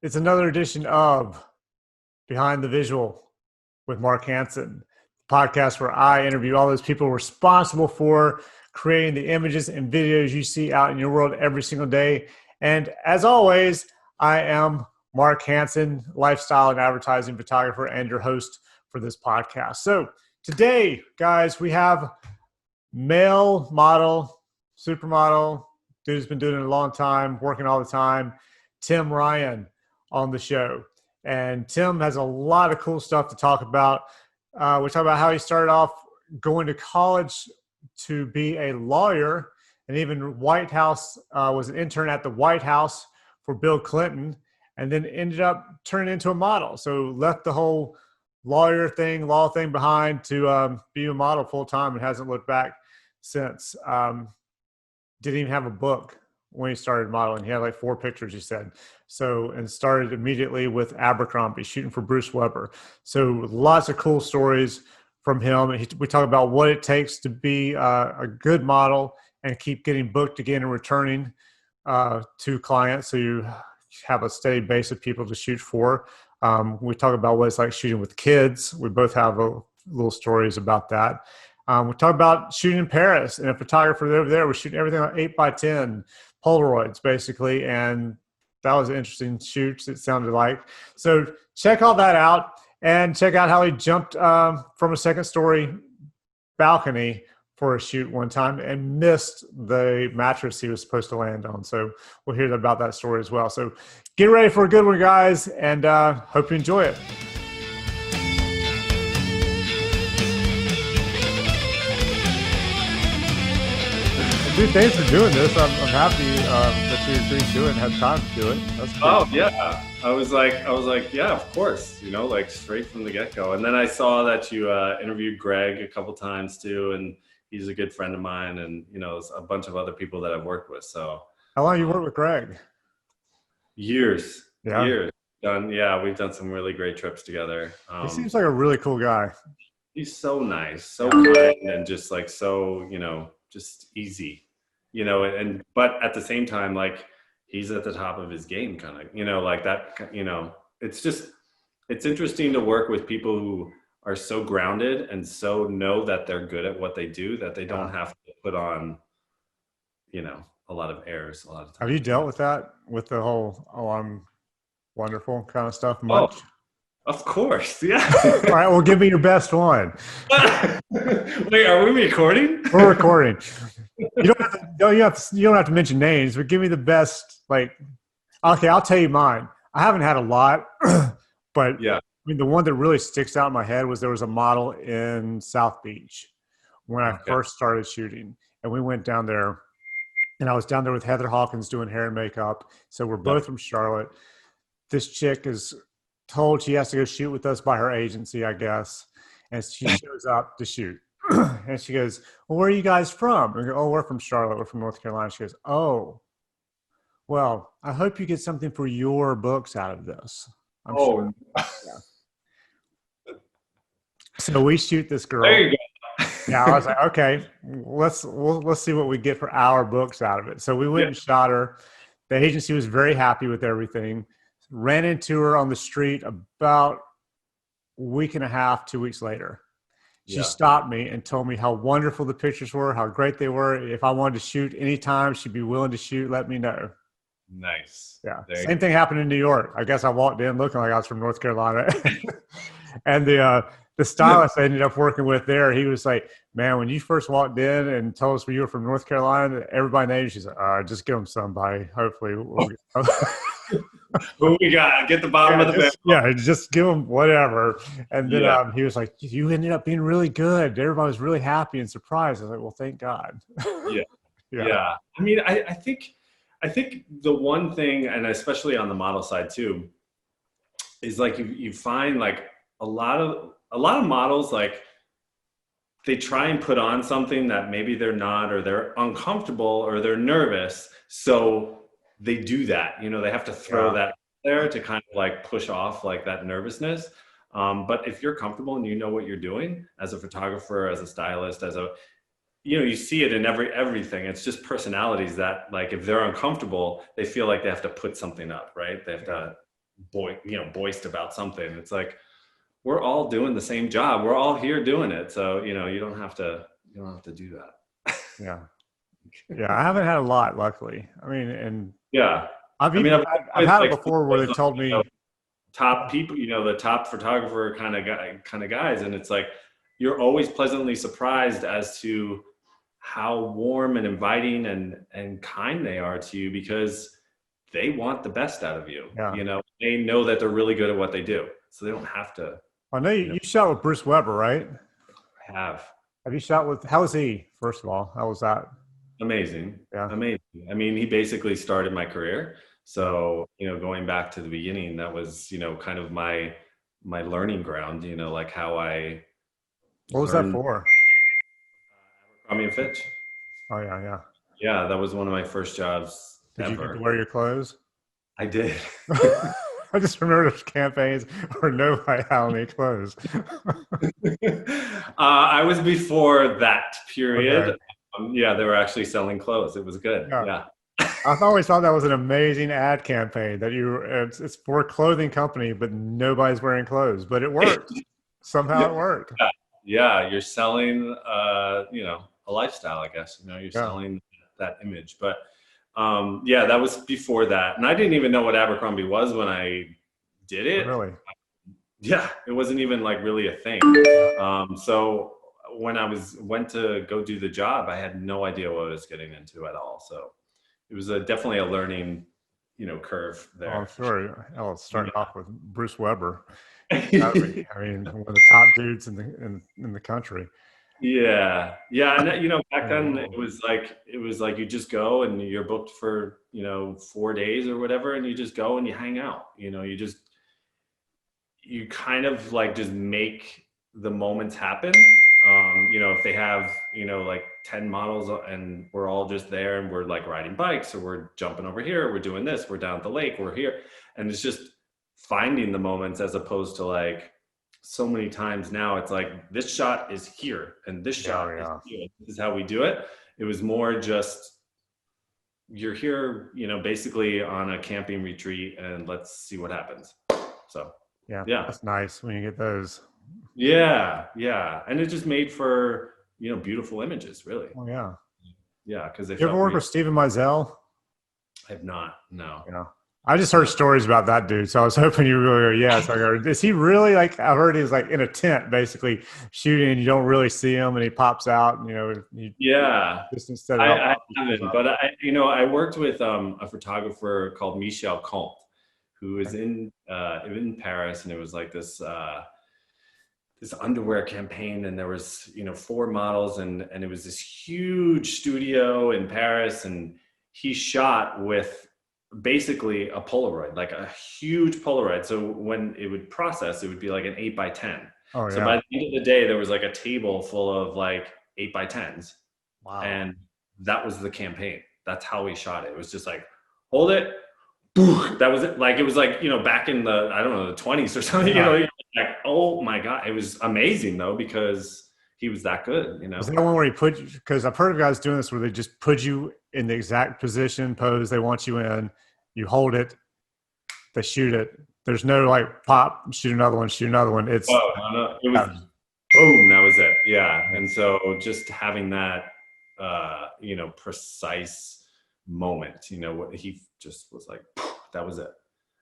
It's another edition of Behind the Visual with Mark Hansen, the podcast where I interview all those people responsible for creating the images and videos you see out in your world every single day. And as always, I am Mark Hansen, lifestyle and advertising photographer and your host for this podcast. So today, guys, we have male model, supermodel, dude who's been doing it a long time, working all the time, Tim Ryan on the show. And Tim has a lot of cool stuff to talk about. We talk about how he started off going to college to be a lawyer, and even White House was an intern at the White House for Bill Clinton, and then ended up turning into a model. So left the whole law thing behind to be a model full time, and hasn't looked back since. Didn't even have a book when he started modeling. He had like 4 pictures, he said. So, and started immediately with Abercrombie, shooting for Bruce Weber. So lots of cool stories from him. We talk about what it takes to be a good model and keep getting booked again and returning to clients, so you have a steady base of people to shoot for. We talk about what it's like shooting with kids. We both have little stories about that. We talk about shooting in Paris, and a photographer over there was shooting everything on 8x10 polaroids, basically, and that was an interesting shoot, it sounded like. So check all that out, and check out how he jumped from a second-story balcony for a shoot one time and missed the mattress he was supposed to land on. So we'll hear about that story as well. So get ready for a good one, guys, and hope you enjoy it. Dude, thanks for doing this. I'm happy that you agreed to do it and had time to do it. That's great. Oh yeah, I was like, yeah, of course, like straight from the get-go. And then I saw that you interviewed Greg a couple times too, and he's a good friend of mine, and a bunch of other people that I've worked with. So how long you worked with Greg? Years. We've done some really great trips together. He seems like a really cool guy. He's so nice, so kind, and just like so, just easy, but at the same time, like, he's at the top of his game, kind of, like that, it's interesting to work with people who are so grounded and so know that they're good at what they do, that they don't have to put on, a lot of airs a lot of times. Have you dealt with that, with the whole, I'm wonderful kind of stuff much? Oh, of course, yeah. All right, well, give me your best one. Wait, are we recording? We're recording. You don't have to mention names, but give me the best. Like, okay, I'll tell you mine. I haven't had a lot, but yeah. I mean, the one that really sticks out in my head was there was a model in South Beach when I first started shooting, and we went down there, and I was down there with Heather Hawkins doing hair and makeup. So we're both from Charlotte. This chick is told she has to go shoot with us by her agency, I guess. And she shows up to shoot. And she goes, well, where are you guys from? And we go, oh, we're from Charlotte. We're from North Carolina. She goes, oh, well, I hope you get something for your books out of this. I'm sure. Yeah. So we shoot this girl. There you go. Yeah, I was like, okay, let's see what we get for our books out of it. So we went and shot her. The agency was very happy with everything. Ran into her on the street about a week and a half, 2 weeks later. She stopped me and told me how wonderful the pictures were, how great they were. If I wanted to shoot anytime, she'd be willing to shoot, let me know. Nice. Yeah. Same thing happened in New York. I guess I walked in looking like I was from North Carolina. And the stylist I ended up working with there, he was like, man, when you first walked in and told us you were from North Carolina, everybody named you. She's like, just give them somebody. Hopefully we'll Who we got? Get the bottom of the bed. Yeah, just give them whatever. And then he was like, you ended up being really good. Everybody was really happy and surprised. I was like, well, thank God. Yeah. I mean, I think the one thing, and especially on the model side too, is like you find like a lot of models, like, they try and put on something that maybe they're not, or they're uncomfortable, or they're nervous. So they do that, they have to throw that there to kind of like push off like that nervousness. But if you're comfortable and you know what you're doing as a photographer, as a stylist, you see it in everything. It's just personalities that, like, if they're uncomfortable, they feel like they have to put something up, right? They have to boist about something. It's like, we're all doing the same job. We're all here doing it. So, you don't have to do that. Yeah. Yeah. I haven't had a lot, luckily. I mean, and Yeah. I've I mean, even I've had it like before where they told me, top people, the top photographer kind of guys. And it's like, you're always pleasantly surprised as to how warm and inviting and kind they are to you, because they want the best out of you. yeah. They know that they're really good at what they do. So they don't have to. I know you shot with Bruce Weber, right? Have you shot with, how was he, first of all? How was that? Amazing. Yeah. Amazing. I mean, he basically started my career. So, going back to the beginning, that was, kind of my learning ground, like how I What was that for? Abercrombie and Fitch. Oh, yeah, yeah. Yeah, that was one of my first jobs Did you get ever. to wear your clothes? I did. I just remember those campaigns where nobody had any clothes. I was before that period. Okay. Yeah, they were actually selling clothes. It was good. Yeah. Yeah. I always thought that was an amazing ad campaign that it's for a clothing company, but nobody's wearing clothes, but it worked. Somehow it worked. Yeah, you're selling, a lifestyle, I guess. You're Yeah. selling that image. But yeah, that was before that, and I didn't even know what Abercrombie was when I did it. Really? Yeah, it wasn't even like really a thing. So when I went to go do the job, I had no idea what I was getting into at all. So it was definitely a learning, curve there. Oh, I'm sure. Hell, starting off with Bruce Weber. I Yeah. mean, one of the top dudes in the country. Yeah. And back then it was like you just go and you're booked for 4 days or whatever, and you just go and you hang out. You kind of like just make the moments happen. If they have like 10 models and we're all just there and we're like riding bikes, or we're jumping over here, we're doing this, we're down at the lake, we're here, and it's just finding the moments, as opposed to like so many times now it's like, this shot is here and this shot is here. This is how we do it. It was more just, you're here, basically on a camping retreat, and let's see what happens. So Yeah, yeah, that's nice when you get those. Yeah, and it just made for beautiful images, really. Oh yeah, Yeah, because they you ever work with Stephen Meisel? I have not. No. Yeah, I just heard stories about that dude, so I was hoping you really yes. I heard, is he really like? I heard he's like in a tent, basically shooting. You don't really see him, and he pops out. Yeah, just instead of I haven't, but I worked with a photographer called Michel Comte, who is in Paris, and it was like this underwear campaign, and there was 4 models, and it was this huge studio in Paris, and he shot with basically a Polaroid, like a huge Polaroid. So when it would process, it would be like an 8x10. Oh, yeah. So by the end of the day, there was like a table full of like 8x10s. Wow. And that was the campaign. That's how we shot it. It was just like, hold it. That was it. Like, it was like, back in the, I don't know, the 20s or something, like, oh my God. It was amazing though, because he was that good, Was that one where he put you, because I've heard of guys doing this where they just put you in the exact position, pose they want you in, you hold it, they shoot it. There's no like pop, shoot another one, shoot another one. It's no. It was boom, that was it. Yeah. And so just having that precise moment, what he just was like, that was it.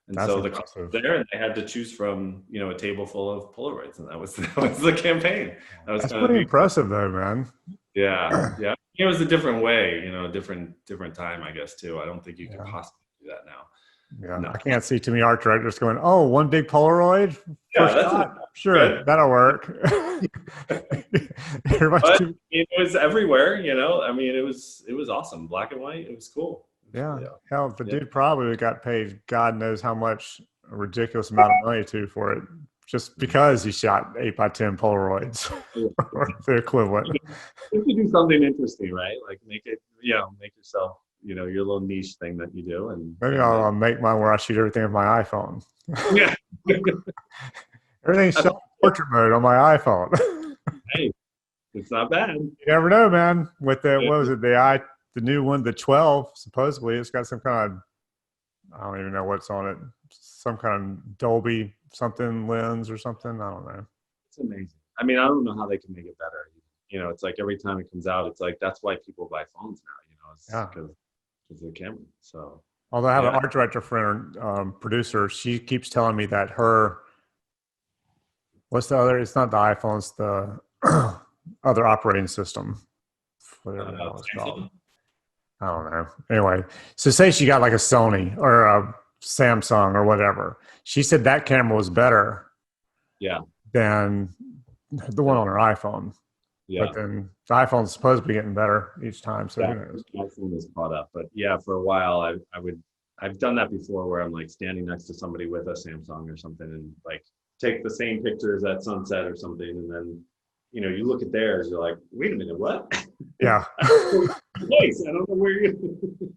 And that's so the club was there, and they had to choose from a table full of Polaroids, and that was the campaign. That's pretty impressive, though, man. Yeah. It was a different way, a different time, I guess, too. I don't think you can possibly do that now. Yeah, no. I can't see too many art directors going, "Oh, one big Polaroid." Sure, good. That'll work. It was everywhere, I mean, it was awesome. Black and white, it was cool. Yeah. Hell, the dude probably got paid God knows how much, a ridiculous amount of money too for it, just because he shot 8x10 Polaroids or the equivalent. You can do something interesting, right? Like make yourself, your little niche thing that you do. And maybe I'll make mine where I shoot everything with my iPhone. Yeah. Everything's shot in portrait mode on my iPhone. Hey, it's not bad. You never know, man. With the, what was it, the new one, the 12, supposedly it's got some kind of, I don't even know what's on it, some kind of Dolby something lens or something. I don't know. It's amazing. I mean, I don't know how they can make it better. You know, it's like every time it comes out, it's like that's why people buy phones now. You know, it's because of the camera. So, although I have an art director friend, producer, she keeps telling me that her, what's the other? It's not the iPhone, it's the other operating system. Whatever the hell it's called. I don't know. Anyway, so say she got like a Sony or a Samsung or whatever. She said that camera was better than the one on her iPhone. Yeah. But then the iPhone's supposed to be getting better each time. So who knows? My phone is caught up. But yeah, for a while I've done that before where I'm like standing next to somebody with a Samsung or something and like take the same pictures at sunset or something, and then you know, you look at theirs, you're like, wait a minute, what? Yeah. Nice. I don't know where you.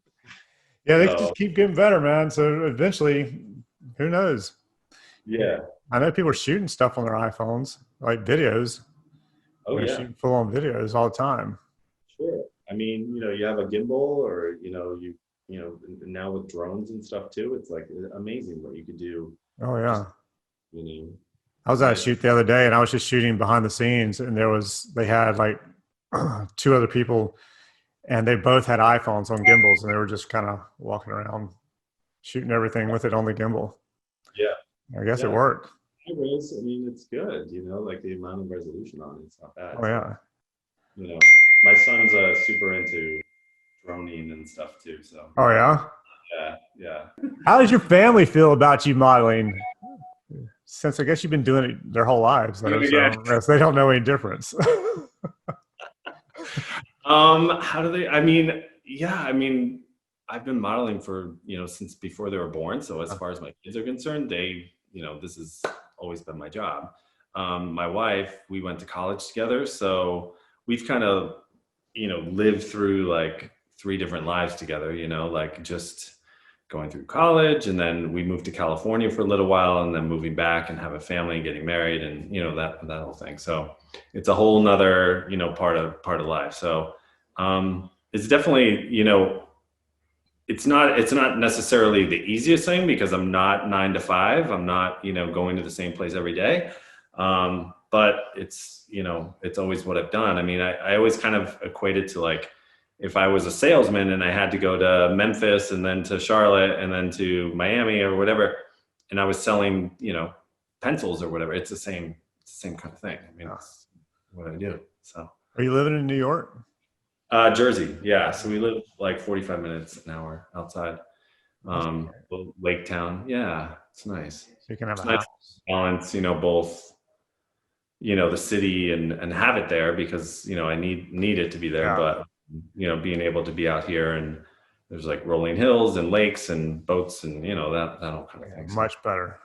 Yeah, they just keep getting better, man. So eventually, who knows? Yeah. I know people are shooting stuff on their iPhones, like videos. Oh, they're shooting full-on videos all the time. Sure. I mean, you know, you have a gimbal, or you know, now with drones and stuff too. It's like amazing what you could do. Oh yeah. You know. I was at a shoot the other day, and I was just shooting behind the scenes, and they had like two other people, and they both had iPhones on gimbals, and they were just kind of walking around shooting everything with it on the gimbal. Yeah. I guess it worked. I mean, it's good, you know, like the amount of resolution on it's not bad. Oh yeah. You know, my son's super into droning and stuff too. So. Oh yeah. Yeah. How does your family feel about you modeling? Since I guess you've been doing it their whole lives, so they don't know any difference. How do they? I mean, I've been modeling for, you know, since before they were born. So as far as my kids are concerned, you know, this has always been my job. My wife, we went to college together, so we've kind of, you know, lived through like 3 different lives together. You know, like just going through college, and then we moved to California for a little while, and then moving back and have a family and getting married, and you know, that whole thing. So it's a whole nother, you know, part of life. So it's definitely, you know, it's not necessarily the easiest thing because I'm not 9 to 5. I'm not, you know, going to the same place every day. But it's, you know, it's always what I've done. I mean, I always kind of equated to like, if I was a salesman and I had to go to Memphis and then to Charlotte and then to Miami or whatever, and I was selling, you know, pencils or whatever, it's the same kind of thing. I mean, that's what I do. So. Are you living in New York? Jersey. Yeah. So we live like 45 minutes an hour outside. Lake Town. Yeah. It's nice. So you can have a nice balance, you know, both, you know, the city and have it there because, you know, I need it to be there, but you know, being able to be out here and there's like rolling hills and lakes and boats and, you know, that all kind of thing. Much better.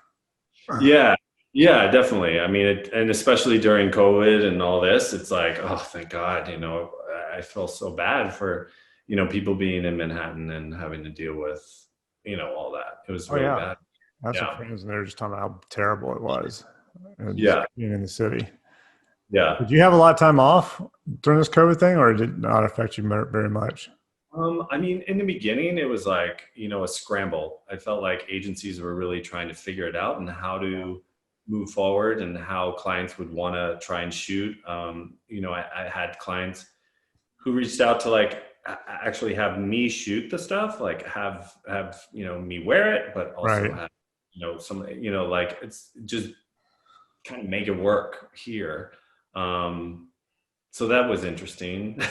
Yeah, definitely. I mean, and especially during COVID and all this, it's like, oh, thank God, you know, I feel so bad for, you know, people being in Manhattan and having to deal with, you know, all that. It was really bad. That's what friends, and they were just talking about how terrible it was. Yeah. Being in the city. Yeah. Did you have a lot of time off during this COVID thing, or did it not affect you very much? I mean, in the beginning, it was like, you know, a scramble. I felt like agencies were really trying to figure it out and how to move forward and how clients would want to try and shoot. You know, I had clients who reached out to like actually have me shoot the stuff, like have, you know, me wear it, but also have, you know, some, you know, like it's just kind of make it work here. So that was interesting.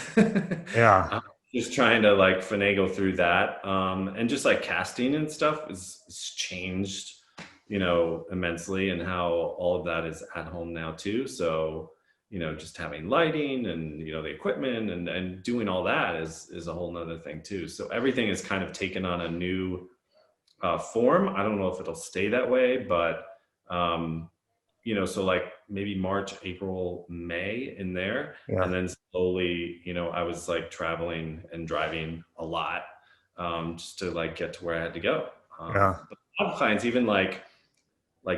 Yeah. Just trying to like finagle through that. And just like casting and stuff is changed, you know, immensely, and how all of that is at home now too. So, you know, just having lighting and, you know, the equipment and doing all that is a whole nother thing too. So everything is kind of taken on a new form. I don't know if it'll stay that way, but, you know, so like maybe March, April, May in there. Yeah. And then slowly, you know, I was like traveling and driving a lot just to like get to where I had to go. Yeah. But a lot of clients, even like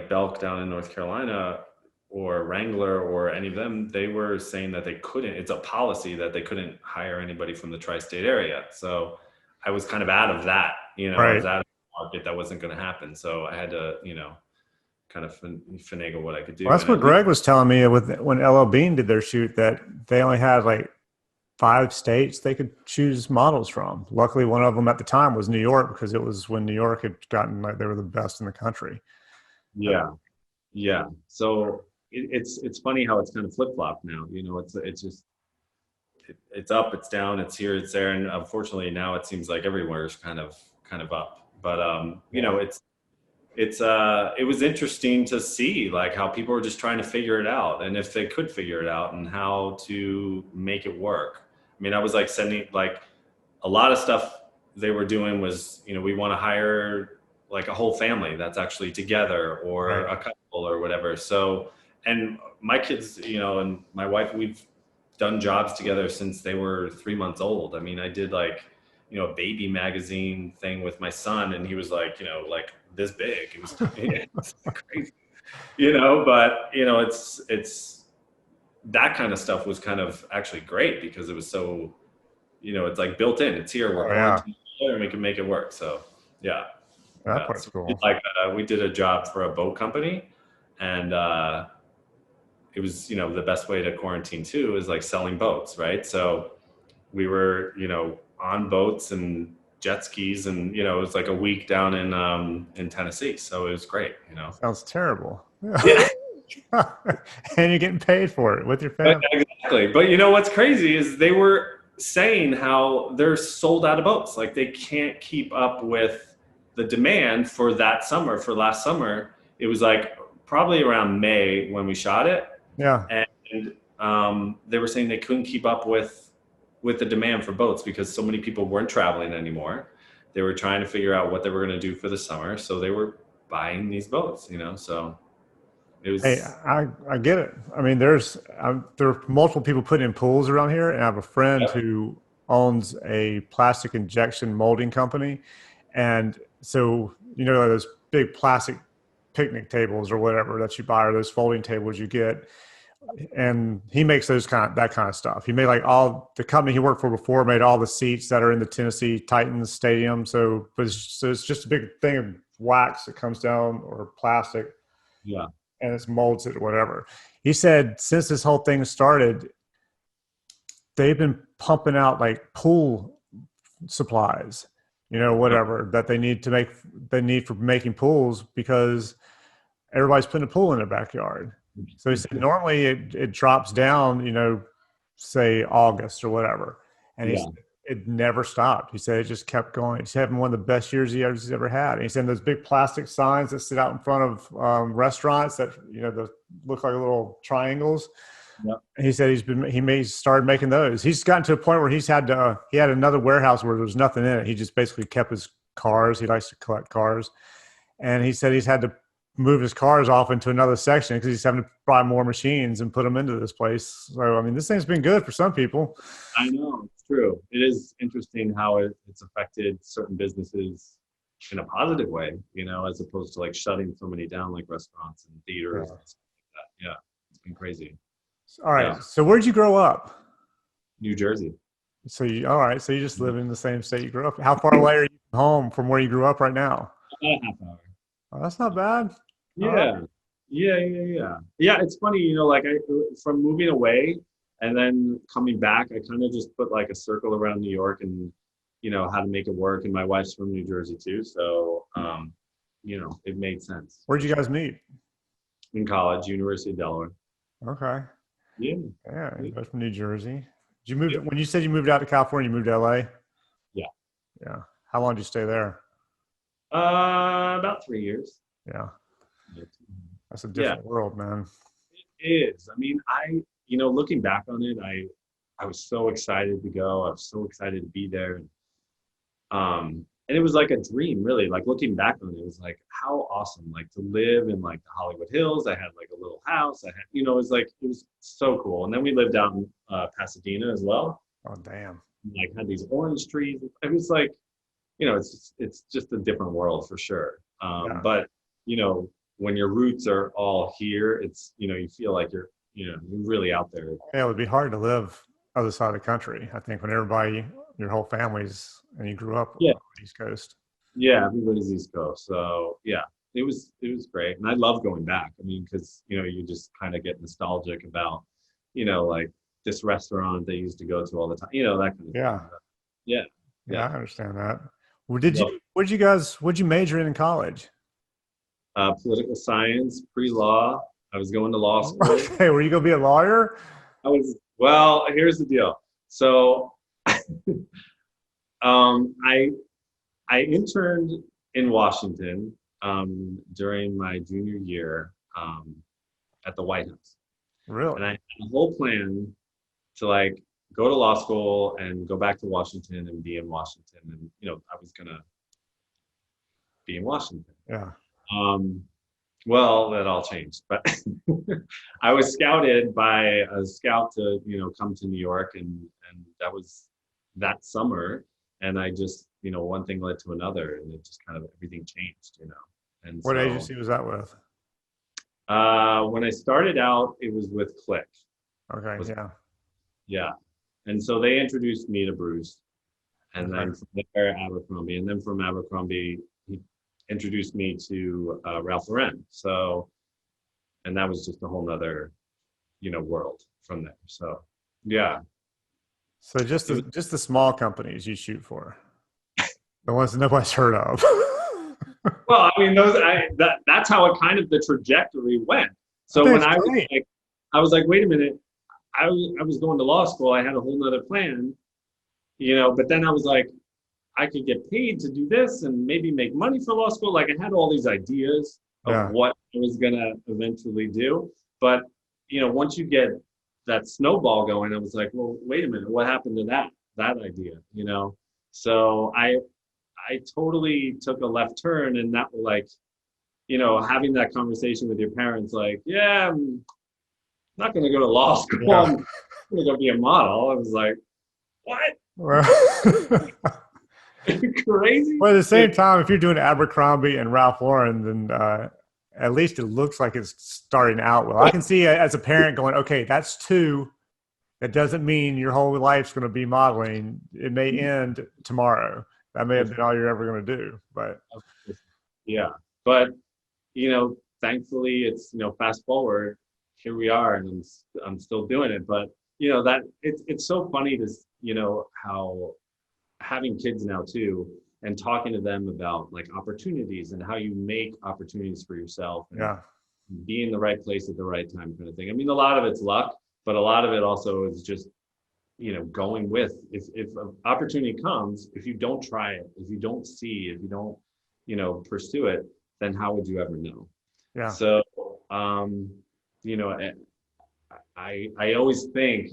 Belk down in North Carolina or Wrangler or any of them, they were saying that they couldn't, it's a policy that they couldn't hire anybody from the tri-state area. So I was kind of out of that, you know, I was out of market that wasn't going to happen. So I had to, kind of finagle what I could do. Well, that's what Greg was telling me when LL Bean did their shoot, that they only had like 5 states they could choose models from. Luckily, one of them at the time was New York, because it was when New York had gotten like they were the best in the country. Yeah. Yeah. So it's funny how it's kind of flip flop now. It's just it's up, it's down, it's here, it's there, and unfortunately now it seems like everywhere is kind of up. But it was interesting to see like how people were just trying to figure it out, and if they could figure it out, and how to make it work. I mean, I was like sending like a lot of stuff they were doing was, we want to hire like a whole family that's actually together, or a couple or whatever. So, and my kids, and my wife, we've done jobs together since they were 3 months old. I mean, I did like, a baby magazine thing with my son, and he was like, like this big. It was, it's crazy, but it's that kind of stuff was kind of actually great, because it was so, it's like built in. It's here. We're quarantined together, and we can make it work. So yeah, that part's cool. Like we did a job for a boat company, and it was, the best way to quarantine too is like selling boats, right? So we were, on boats and jet skis, and it was like a week down in Tennessee. So it was great. Sounds terrible. Yeah. And you're getting paid for it with your family. Exactly. But what's crazy is they were saying how they're sold out of boats. Like they can't keep up with the demand for that summer. For last summer, it was like probably around May when we shot it. Yeah. And they were saying they couldn't keep up with the demand for boats, because so many people weren't traveling anymore. They were trying to figure out what they were going to do for the summer. So they were buying these boats, so it was. Hey, I get it. I mean, there are multiple people putting in pools around here, and I have a friend who owns a plastic injection molding company. And so, those big plastic picnic tables or whatever that you buy, or those folding tables you get. And he makes that kind of stuff. He made like the company he worked for before made all the seats that are in the Tennessee Titans stadium. So it's just a big thing of wax that comes down, or plastic. Yeah. And it molds it or whatever. He said since this whole thing started, they've been pumping out like pool supplies, whatever that they need for making pools, because everybody's putting a pool in their backyard. So he said normally it drops down, say August or whatever. And he said it never stopped. He said it just kept going. He's having one of the best years he's ever had. And he said those big plastic signs that sit out in front of restaurants that, that look like little triangles. Yep. And he said he started making those. He's gotten to a point where he had another warehouse where there was nothing in it. He just basically kept his cars. He likes to collect cars. And he said he's had to move his cars off into another section because he's having to buy more machines and put them into this place. So, I mean, this thing's been good for some people. I know, it's true. It is interesting how it's affected certain businesses in a positive way, as opposed to like shutting so many down, like restaurants and theaters and stuff like that. Yeah, it's been crazy. All right. Yeah. So where'd you grow up? New Jersey. All right. So you just live in the same state you grew up. How far away are you from home from where you grew up right now? About a half hour. Oh, that's not bad. Yeah. Yeah. Yeah, it's funny, like from moving away and then coming back, I kind of just put like a circle around New York and, how to make it work. And my wife's from New Jersey too. So, it made sense. Where'd you guys meet? In college, University of Delaware. Okay. Yeah. Yeah. You're both from New Jersey. Did you move when you said you moved out to California, you moved to LA? Yeah. Yeah. How long did you stay there? About 3 years. Yeah. That's a different world, man. It is. I mean, looking back on it, I was so excited to go. I was so excited to be there. And it was like a dream, really. Like looking back on it, it was like how awesome, like to live in like the Hollywood Hills. I had like a little house. I had, it was so cool. And then we lived out in Pasadena as well. Oh, damn. Like had these orange trees. It was like, it's just a different world for sure. But when your roots are all here, it's, you feel like you're really out there. Yeah, it would be hard to live other side of the country. I think when your whole family's, and you grew up on the East Coast. Yeah, everybody's East Coast. So yeah, it was great, and I love going back. I mean, because you just kind of get nostalgic about, like this restaurant they used to go to all the time, that kind of thing. Yeah. Yeah, Yeah, yeah. I understand that. Well, Love what'd you major in college? political science, pre-law. I was going to law school. Okay, were you gonna be a lawyer? Well, here's the deal. So, I interned in Washington during my junior year at the White House, Really? and I had a whole plan to like go to law school and go back to Washington and be in Washington, and I was gonna be in Washington. Yeah. Um, well, that all changed, but I was scouted by a scout to come to New York, and that was that summer, and I just one thing led to another, and it just kind of everything changed. And What so agency was that with? when I started out, it was with Click. Okay, Was yeah. Yeah, and so they introduced me to Bruce, and Okay. then from there Abercrombie, and then from Abercrombie he introduced me to Ralph Lauren. So, and that was just a whole nother world from there. So yeah, So just it was, just the small companies you shoot for, the ones that nobody's heard of. well, I mean, that's how it kind of the trajectory went. I So think when it's great. I was like, wait a minute, I was going to law school. I had a whole nother plan, but then I was like, I could get paid to do this and maybe make money for law school. Like I had all these ideas of Yeah, what I was gonna eventually do. But once you get that snowball going, I was like, well, wait a minute, what happened to that idea? So I totally took a left turn, and that was like, having that conversation with your parents, like, yeah, I'm not gonna go to law school. yeah. I'm gonna go be a model. I was like, what? Well, Crazy? well, at the same time, if you're doing Abercrombie and Ralph Lauren, then at least it looks like it's starting out well. I can see as a parent going, okay, that's two. That doesn't mean your whole life's going to be modeling. It may end tomorrow. That may have been all you're ever going to do. But Yeah, but thankfully, it's fast forward, here we are, and I'm still doing it. But that it's so funny to how having kids now too, and talking to them about like opportunities and how you make opportunities for yourself and yeah, be in the right place at the right time, kind of thing. I mean, a lot of it's luck, but a lot of it also is just going with, if an opportunity comes, if you don't try it, if you don't see, if you don't pursue it, then how would you ever know? yeah. So you know I always think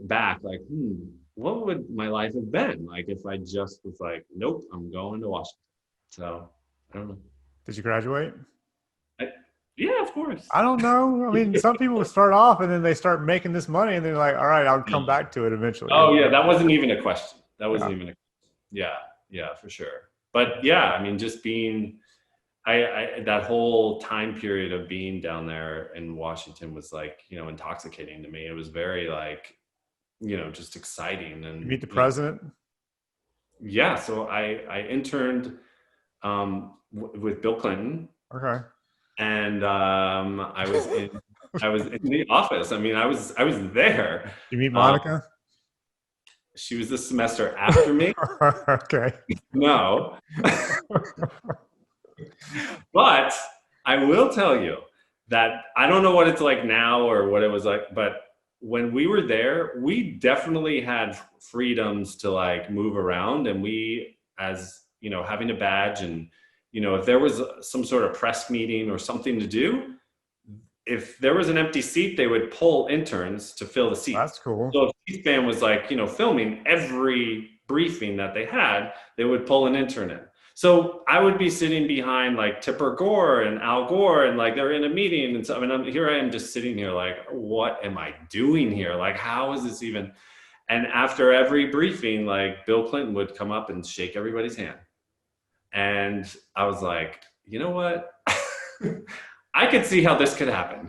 back, like, what would my life have been like if I just was like, nope, I'm going to Washington. So I don't know. Did you graduate? I, yeah, of course. I don't know. I mean, some people start off and then they start making this money and they're like, all right, I'll come back to it eventually. Oh yeah, that wasn't even a question. That wasn't Yeah. even a Yeah, yeah, for sure. But yeah, I mean, just being I that whole time period of being down there in Washington was like, intoxicating to me. It was very like, just exciting. You And meet the president? yeah, so I interned with Bill Clinton, Okay. and I was in the office. I mean, I was there. You meet Um, Monica? she was the semester after me. Okay. No, but I will tell you that I don't know what it's like now or what it was like, but when we were there, we definitely had freedoms to like move around, and we, as having a badge, and if there was some sort of press meeting or something to do, if there was an empty seat, they would pull interns to fill the seat. That's cool. So if C-SPAN was like, filming every briefing that they had, they would pull an intern in. So I would be sitting behind like Tipper Gore and Al Gore, and like they're in a meeting and stuff. And here I am just sitting here like, what am I doing here? Like, how is this even? And after every briefing, like Bill Clinton would come up and shake everybody's hand. And I was like, you know what? I could see how this could happen.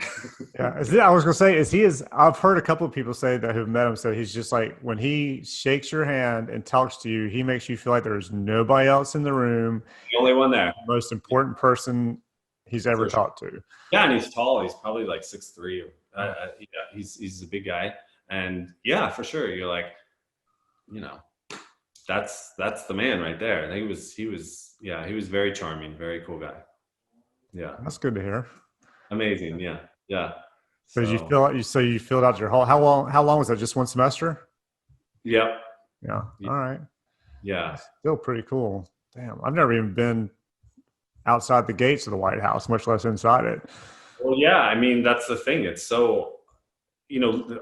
Yeah, I was gonna say, is he is? I've heard a couple of people say that who've met him said he's just like when he shakes your hand and talks to you, he makes you feel like there's nobody else in the room. The only one there, The most important person he's ever for sure. talked to. Yeah, and he's tall. He's probably like 6'3". Yeah, he's a big guy, and yeah, for sure. You're like, you know, that's the man right there. And he was very charming, very cool guy. Yeah, That's good to hear. amazing. Yeah, yeah. So did you So fill out? So you filled out your whole. How long? How long was that? Just one semester? yeah, Yeah. All right. yeah. That's still pretty cool. Damn, I've never even been outside the gates of the White House, much less inside it. Well, yeah. I mean, that's the thing. It's so,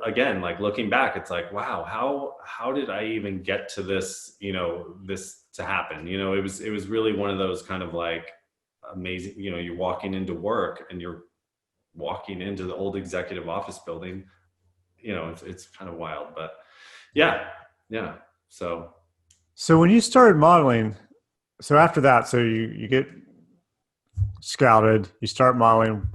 again, like looking back, it's like, wow, how did I even get to this? This to happen. It was really one of those kind of like amazing. You're walking into work and you're walking into the old executive office building. It's kind of wild, but yeah, yeah. So when you started modeling, so after that, so you get scouted, you start modeling.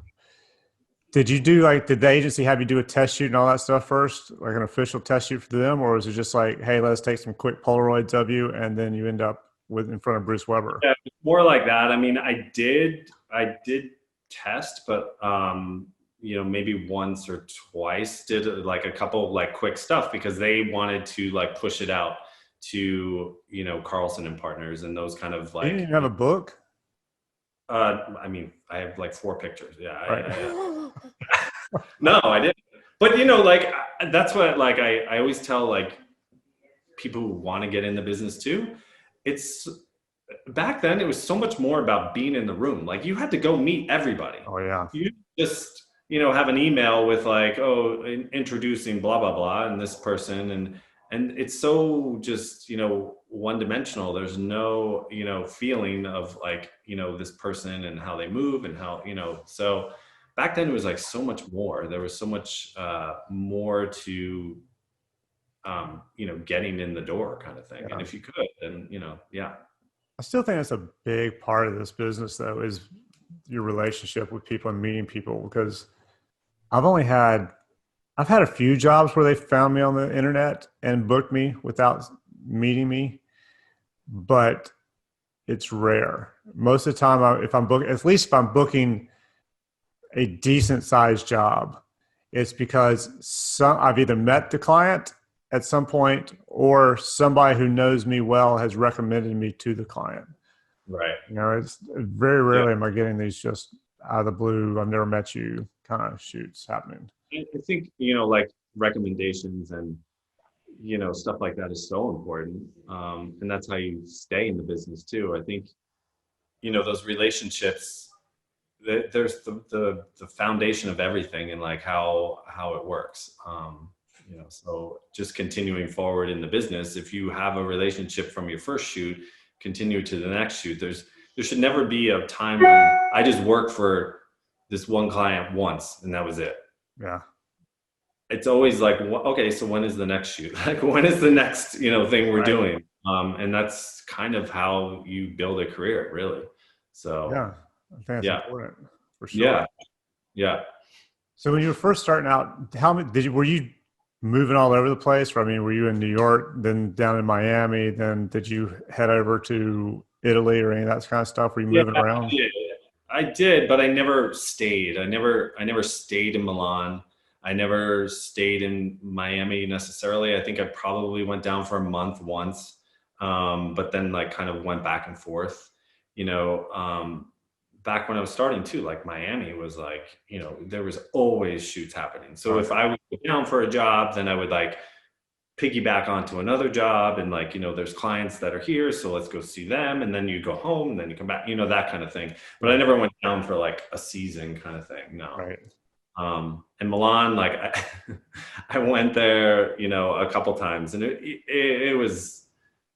Did the agency have you do a test shoot and all that stuff first, like an official test shoot for them, or was it just like, hey, let's take some quick Polaroids of you, and then you end up in front of Bruce Weber? Yeah, more like that. I mean, I did test, but maybe once or twice did like a couple like quick stuff because they wanted to like push it out to Carlson and Partners and those kind of like. You didn't even have a book. I mean, I have like 4 pictures. Yeah. Right. No, I didn't. But like that's what like I always tell like people who want to get in the business too. It's back then it was so much more about being in the room. Like you had to go meet everybody. Oh yeah. You just have an email with like, oh, introducing blah blah blah and this person and it's so just one dimensional. There's no feeling of like this person and how they move and how so back then it was like so much more. There was so much more to getting in the door kind of thing. Yeah. And if you could, then yeah. I still think that's a big part of this business, though, is your relationship with people and meeting people. Because I've had a few jobs where they found me on the internet and booked me without meeting me, but it's rare. Most of the time, at least if I'm booking a decent sized job, it's because I've either met the client at some point or somebody who knows me well has recommended me to the client. Right. It's very rarely am I getting these just out of the blue, I've never met you kind of shoots happening. I think, like recommendations and, stuff like that is so important. And that's how you stay in the business too. I think, those relationships, there's the foundation of everything and like how it works. So just continuing forward in the business, if you have a relationship from your first shoot, continue to the next shoot. There should never be a time when I just work for this one client once and that was it. Yeah. It's always like, okay, so when is the next shoot? Like when is the next, thing we're doing? And that's kind of how you build a career, really. So yeah, I think that's important for sure. Yeah. Yeah. So when you were first starting out, were you moving all over the place? I mean, were you in New York, then down in Miami, then did you head over to Italy or any of that kind of stuff? Were you moving around? I did, but I never stayed. I never stayed in Milan. I never stayed in Miami necessarily. I think I probably went down for a month once, but then like kind of went back and forth. Back when I was starting too, like Miami was like, there was always shoots happening. So if I would go down for a job, then I would like piggyback onto another job and like, there's clients that are here, so let's go see them. And then you go home and then you come back, that kind of thing. But I never went down for like a season kind of thing. No. Right. And Milan, like I went there, a couple times and it was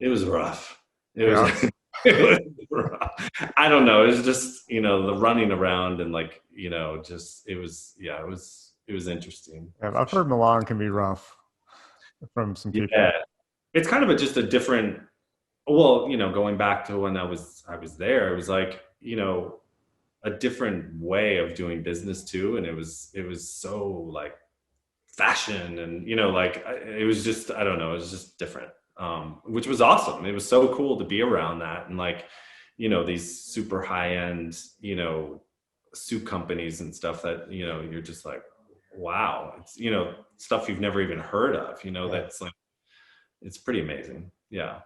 rough. It was, it was rough. I don't know. It was just, the running around and like, just, it was interesting. Yeah, I've heard Milan can be rough from some people. Yeah. It's kind of just a different, well, going back to when I was there, it was like, a different way of doing business too. And it was so like fashion and, like it was just, I don't know, it was just different, which was awesome. It was so cool to be around that. And like, these super high end, suit companies and stuff that, you're just like, wow, it's, stuff you've never even heard of, that's like, it's pretty amazing. Yeah.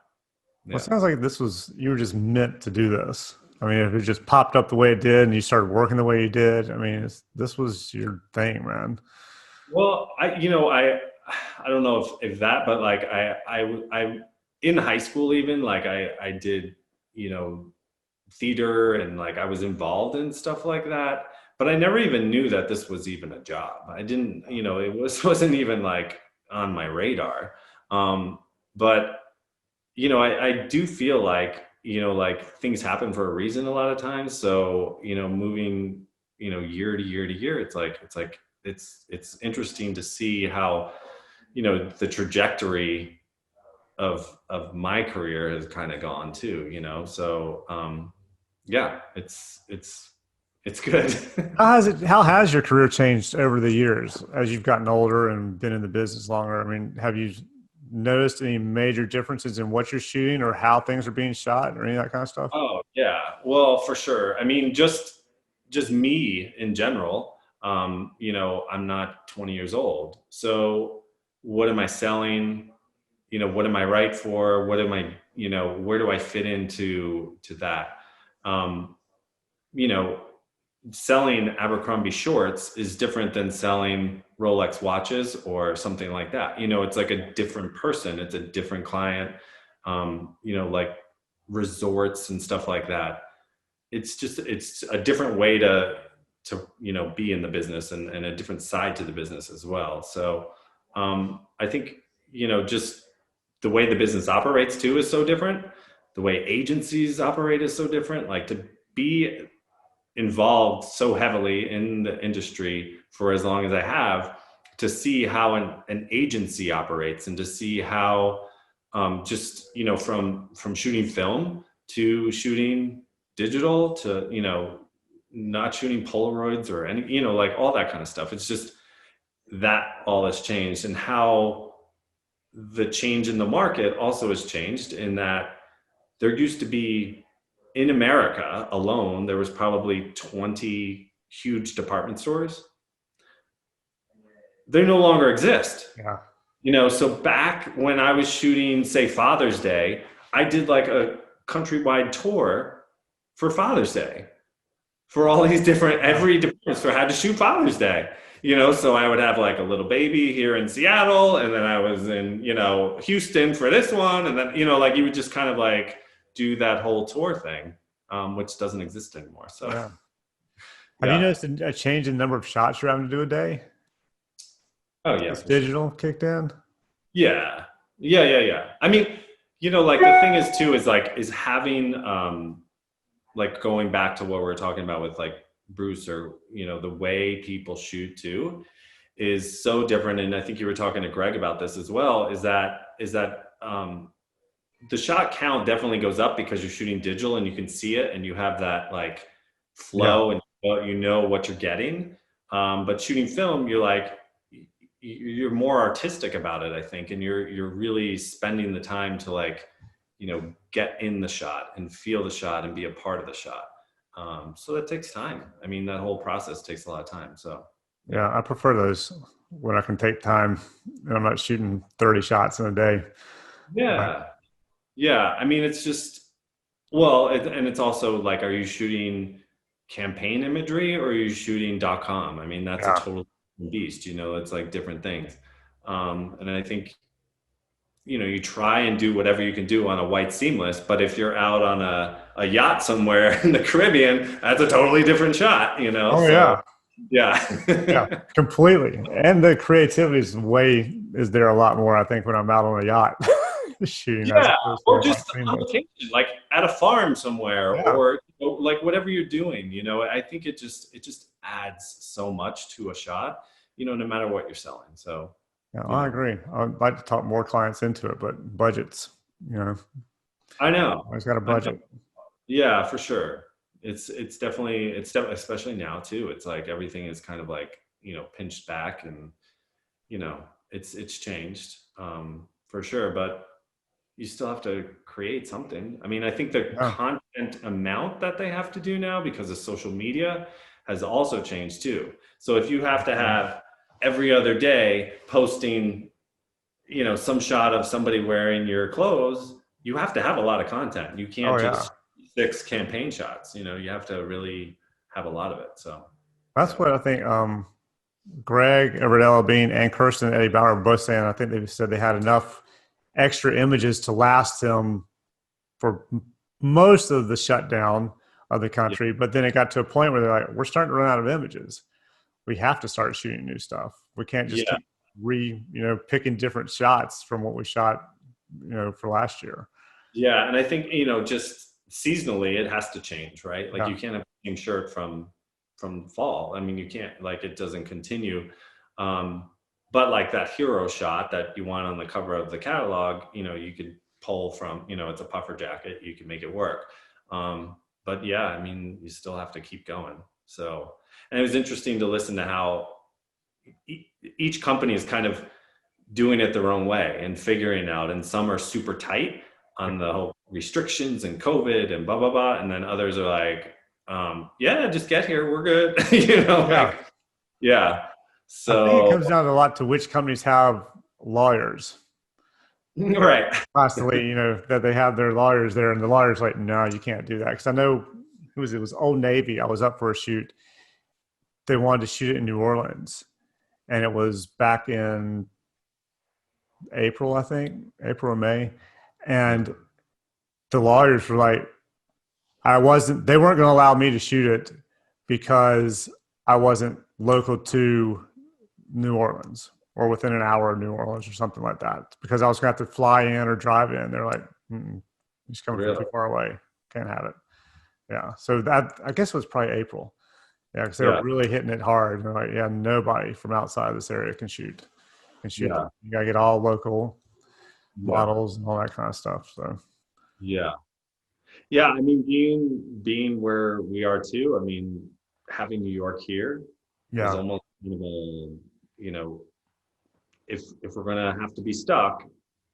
Well, it sounds like you were just meant to do this. I mean, if it just popped up the way it did and you started working the way you did, I mean, this was your thing, man. Well, I don't know if that, but like I in high school even like I did, theater and like I was involved in stuff like that, but I never even knew that this was even a job. I didn't, wasn't even like on my radar. But I do feel like, like things happen for a reason a lot of times. So, moving, year to year to year, it's interesting to see how, the trajectory of my career has kind of gone too, so, yeah, it's good. How has your career changed over the years as you've gotten older and been in the business longer? I mean, have you noticed any major differences in what you're shooting or how things are being shot or any of that kind of stuff? Oh yeah, well, for sure. I mean, just me in general. I'm not 20 years old, so what am I selling? What am I right for? What am I? Where do I fit into that? Um, you know, selling Abercrombie shorts is different than selling Rolex watches or something like that. It's like a different person. It's a different client. Like resorts and stuff like that. It's a different way to be in the business and a different side to the business as well. So I think, just the way the business operates too is so different. The way agencies operate is so different. Like to be involved so heavily in the industry for as long as I have, to see how an agency operates and to see how just from shooting film to shooting digital to not shooting polaroids or any like all that kind of stuff. It's just that all has changed, and how the change in the market also has changed in that there used to be, in America alone, there was probably 20 huge department stores. They no longer exist. Yeah. So back when I was shooting, say, Father's Day, I did like a countrywide tour for Father's Day for all these different, every department store had to shoot Father's Day. So I would have like a little baby here in Seattle, and then I was in, Houston for this one. And then, like you would just kind of like do that whole tour thing, which doesn't exist anymore. So, Yeah. Have you yeah. noticed a change in the number of shots you're having to do a day? Oh, yeah, This for sure. digital kicked in? Yeah. Yeah. Yeah. Yeah. I mean, like the thing is too, is having, like going back to what we were talking about with like Bruce, or, the way people shoot too is so different. And I think you were talking to Greg about this as well, is that the shot count definitely goes up because you're shooting digital and you can see it and you have that like Yeah. flow and what you're getting. But shooting film, you're like, you're more artistic about it, I think. And you're really spending the time to like, get in the shot and feel the shot and be a part of the shot. So that takes time. I mean, that whole process takes a lot of time. So, Yeah. I prefer those when I can take time and I'm not shooting 30 shots in a day. Right. yeah. Yeah. I mean, it's just, well, and it's also like, are you shooting campaign imagery or are you shooting .com? I mean, that's a Yeah. total beast, it's like different things. And I think, you try and do whatever you can do on a white seamless, but if you're out on a yacht somewhere in the Caribbean, that's a totally different shot, Oh, so yeah. Yeah. yeah. Completely. And the creativity is there a lot more, I think, when I'm out on a yacht shooting as Yeah, opposed to or a white just the seamless. publication, like at a farm somewhere, Yeah. or like whatever you're doing. I think it just adds so much to a shot. No matter what you're selling. So, Yeah, you I know, agree. I'd like to talk more clients into it, but budgets, I know, always got a I know. budget. Yeah, for sure. especially now too. It's like everything is kind of like, pinched back, and it's changed, for sure. But you still have to create something. I mean, I think the Yeah. content amount that they have to do now because of social media has also changed too. So if you have to have every other day posting, some shot of somebody wearing your clothes, you have to have a lot of content. You Oh can't yeah. just fix campaign shots. You have to really have a lot of it. So, That's yeah. what I think. Greg Everdell Bean and Kirsten Eddie Bauer were both saying. I think they said they had enough extra images to last them for most of the shutdown of the Yeah. country. But then it got to a point where they're like, we're starting to run out of images. We have to start shooting new stuff. We can't just Yeah. keep picking different shots from what we shot, for last year. Yeah. And I think, just seasonally it has to change, right? Like Yeah. you can't have the same shirt from fall. I mean, you can't, like, it doesn't continue. Um, but like that hero shot that you want on the cover of the catalog, you could pull from, it's a puffer jacket, you can make it work. But yeah, I mean, you still have to keep going. So, and it was interesting to listen to how each company is kind of doing it their own way and figuring out, and some are super tight on the whole restrictions and COVID and blah, blah, blah. And then others are like, yeah, just get here. We're good. Yeah. Yeah. I think it So, comes down a lot to which companies have lawyers. right. Constantly, that they have their lawyers there, and the lawyer's like, no, you can't do that. Because I know it was Old Navy. I was up for a shoot. They wanted to shoot it in New Orleans, and it was back in April, I think, April or May, Yeah. and the lawyers were like, they weren't going to allow me to shoot it because I wasn't local to New Orleans or within an hour of New Orleans or something like that, because I was going to have to fly in or drive in. They're like, he's coming from Really? too far away. Can't have it. Yeah. So that, I guess it was probably April. Yeah. Because they were Yeah. really hitting it hard. They're like, yeah, nobody from outside this area can shoot. Yeah. You got to get all local Yeah. models and all that kind of stuff. So, Yeah. Yeah. I mean, being where we are too, I mean, having New York here is yeah. almost kind of a, you know, if we're gonna have to be stuck,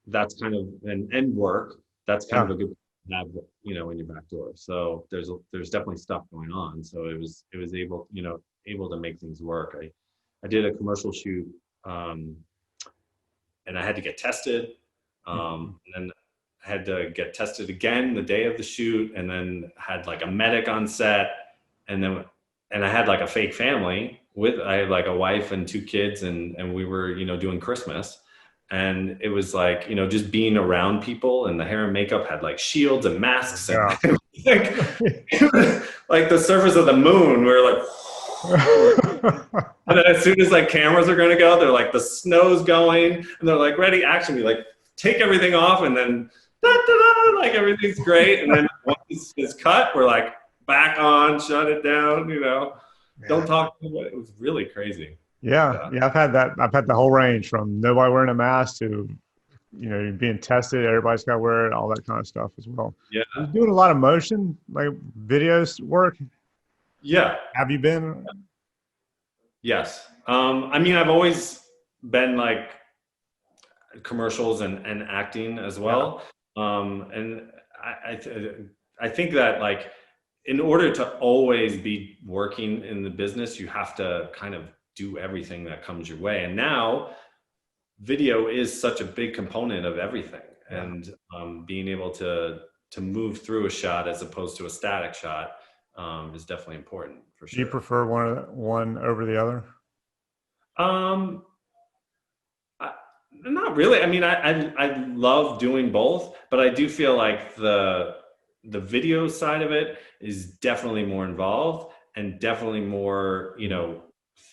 that's kind of and work. That's kind of Yeah. a good to have, in your back door. So there's definitely stuff going on. So it was able to make things work. I did a commercial shoot, and I had to get tested, and then I had to get tested again the day of the shoot, and then had like a medic on set, and I had like a fake family I had like a wife and two kids, and we were, doing Christmas. And it was like, just being around people, and the hair and makeup had like shields and masks, and Yeah. like the surface of the moon. We were like, and then as soon as like cameras are going to go, they're like, the snow's going, and they're like, ready, action. We like take everything off, and then da, da, da, like everything's great. And then once it's cut, we're like back on, shut it down, don't talk to anybody. It was really crazy. Yeah, Yeah. yeah, I've had that. I've had the whole range from nobody wearing a mask to, being tested. Everybody's got to wear it, all that kind of stuff as well. Yeah. Are you doing a lot of motion, like videos work? Yeah. Have you been? Yes. I mean, I've always been like commercials and acting as Yeah, well. And I think that, like, in order to always be working in the business, you have to kind of do everything that comes your way. And now video is such a big component of everything. yeah. And being able to move through a shot as opposed to a static shot is definitely important, for Do you sure. prefer one over the other? Um, Not really. I mean, I love doing both, but I do feel like the video side of it is definitely more involved, and definitely more,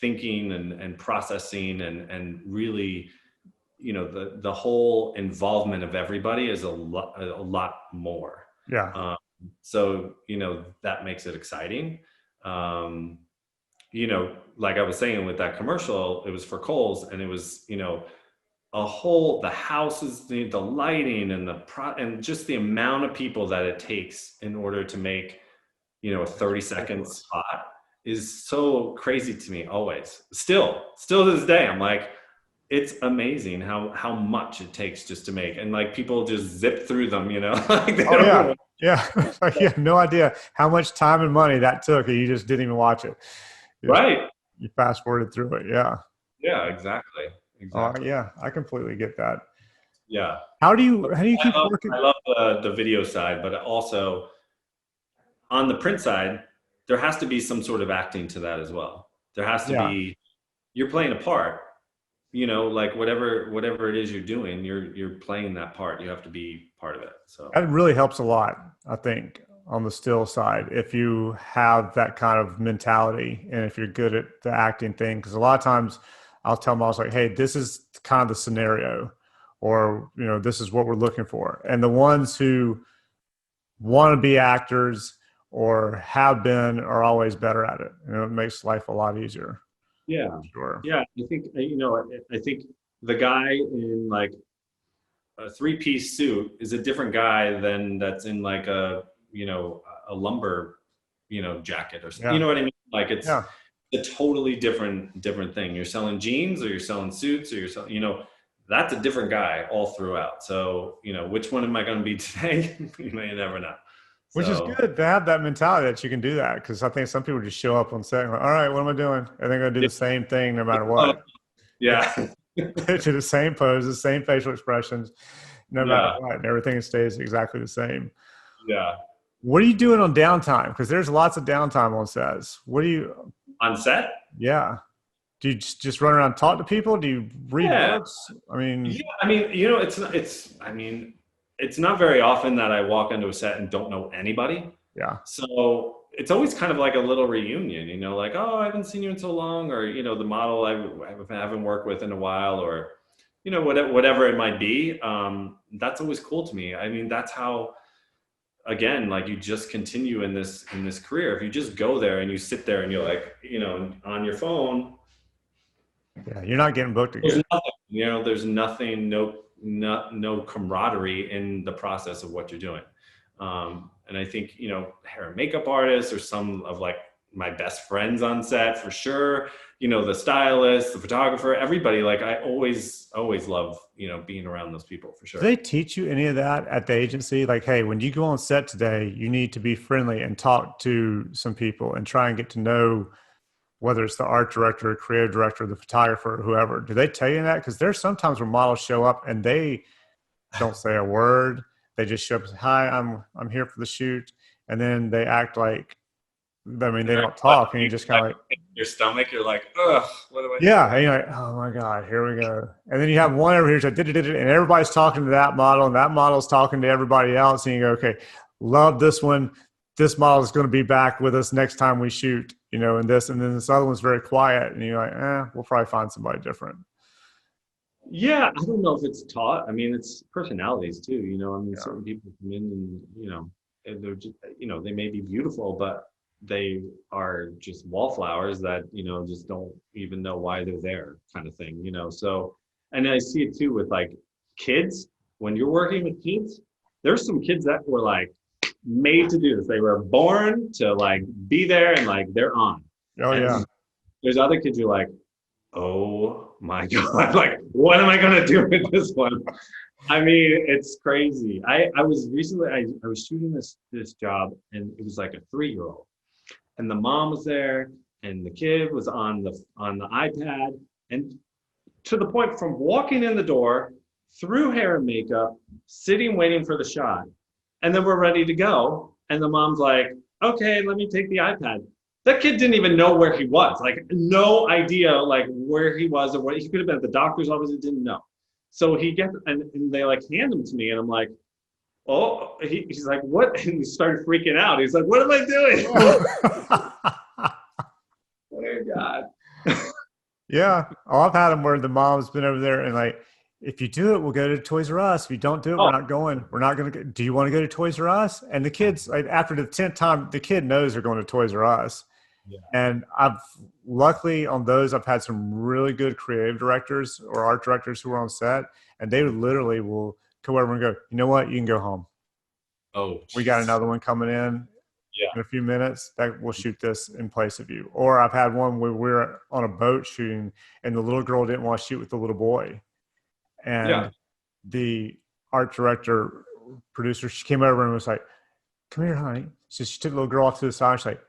thinking and processing, and really, the whole involvement of everybody is a lot more. Yeah, So, that makes it exciting. Um, like I was saying with that commercial, it was for Kohl's, and it was, the houses, the lighting, and and just the amount of people that it takes in order to make, a 30-second spot is so crazy to me always. Still to this day, I'm like, it's amazing how much it takes just to make, and like people just zip through them, like they don't yeah. really. Yeah. Like you have no idea how much time and money that took, and you just didn't even watch it. Right. You fast forwarded through it. Yeah. Yeah, exactly. Yeah, I completely get that. Yeah. How do you keep I working? love the video side, but also on the print side, there has to be some sort of acting to that as well. There has to Yeah. be, you're playing a part, like whatever it is you're doing, you're playing that part. You have to be part of it. So That really helps a lot, I think, on the still side, if you have that kind of mentality and if you're good at the acting thing. Because a lot of times I'll tell models like, hey, this is kind of the scenario, or, this is what we're looking for. And the ones who want to be actors or have been are always better at it. It makes life a lot easier. yeah, Sure. yeah. I think I think the guy in like a three-piece suit is a different guy than that's in like a lumber jacket or something. You Yeah. know what I mean? Like it's Yeah. a totally different thing. You're selling jeans or you're selling suits or you're selling, that's a different guy all throughout. So, which one am I going to be today? You never know. Which is So good to have that mentality that you can do that, because I think some people just show up on set and go, all right, what am I doing? And they're going to do yeah, the same thing no matter what. yeah, They do the same pose, the same facial expressions, no matter yeah, what. And everything stays exactly the same. yeah. What are you doing on downtime? Because there's lots of downtime on sets. What do you, On set? yeah. Do you just run around and talk to people? Do you read Yeah. books? I mean, Yeah. I mean, it's not very often that I walk onto a set and don't know anybody. yeah. So it's always kind of like a little reunion, like, oh, I haven't seen you in so long, or, the model I haven't worked with in a while, or, whatever it might be. That's always cool to me. I mean, that's how, again, like you just continue in this career. If you just go there and you sit there and you're like, on your phone, Yeah. You're not getting booked there's again. nothing, there's nothing, no camaraderie in the process of what you're doing. And I think, hair and makeup artists are some of like my best friends on set for sure. The stylist, the photographer, everybody. Like I always love, being around those people for sure. Do they teach you any of that at the agency? Like, hey, when you go on set today, you need to be friendly and talk to some people and try and get to know whether it's the art director, creative director, the photographer, whoever. Do they tell you that? Because there's sometimes where models show up and they don't say a word. They just show up and say, hi, I'm here for the shoot. And then they act like, I mean, they don't talk, and you just kind of like, your stomach, you're like, ugh, what do I do? yeah, and you're like, oh my God, here we go. And then you have one over here who's like, and everybody's talking to that model, and that model's talking to everybody else. And you go, okay, love this one. This model is going to be back with us next time we shoot, and this. And then this other one's very quiet. And you're like, we'll probably find somebody different. Yeah, I don't know if it's taught. I mean, it's personalities too. I mean, Yeah. certain people come in and they're just, they may be beautiful, but they are just wallflowers that, just don't even know why they're there, kind of thing. So, and I see it too with like kids. When you're working with kids, there's some kids that were like made to do this. They were born to like be there and like they're on. Oh, And yeah. there's other kids you're like, oh my God, like, what am I going to do with this one? I mean, it's crazy. I was recently, I was shooting this job and it was like a 3-year-old and the mom was there and the kid was on the iPad, and to the point from walking in the door through hair and makeup, sitting, waiting for the shot. And then we're ready to go. And the mom's like, okay, let me take the iPad. That kid didn't even know where he was, like no idea like where he was or what he could have been at the doctor's office and didn't know. So he gets, and they like hand him to me and I'm like, oh, he's like, what? And he started freaking out. He's like, what am I doing? Oh God. Yeah. Oh, I've had them where the mom's been over there and like, if you do it, we'll go to Toys R Us. If you don't do it, we're not going. We're not going to go. Do you want to go to Toys R Us? And the kids, like, after the 10th time, the kid knows they're going to Toys R Us. Yeah. And luckily on those, I've had some really good creative directors or art directors who are on set, and they literally will go over and go, you know what? You can go home. Oh, We got another one coming in. Yeah. in a few minutes that will shoot this in place of you. Or I've had one where we're on a boat shooting and the little girl didn't want to shoot with the little boy. Yeah. And the art director, producer, she came over and was like, come here, honey. So she took the little girl off to the side. She's like,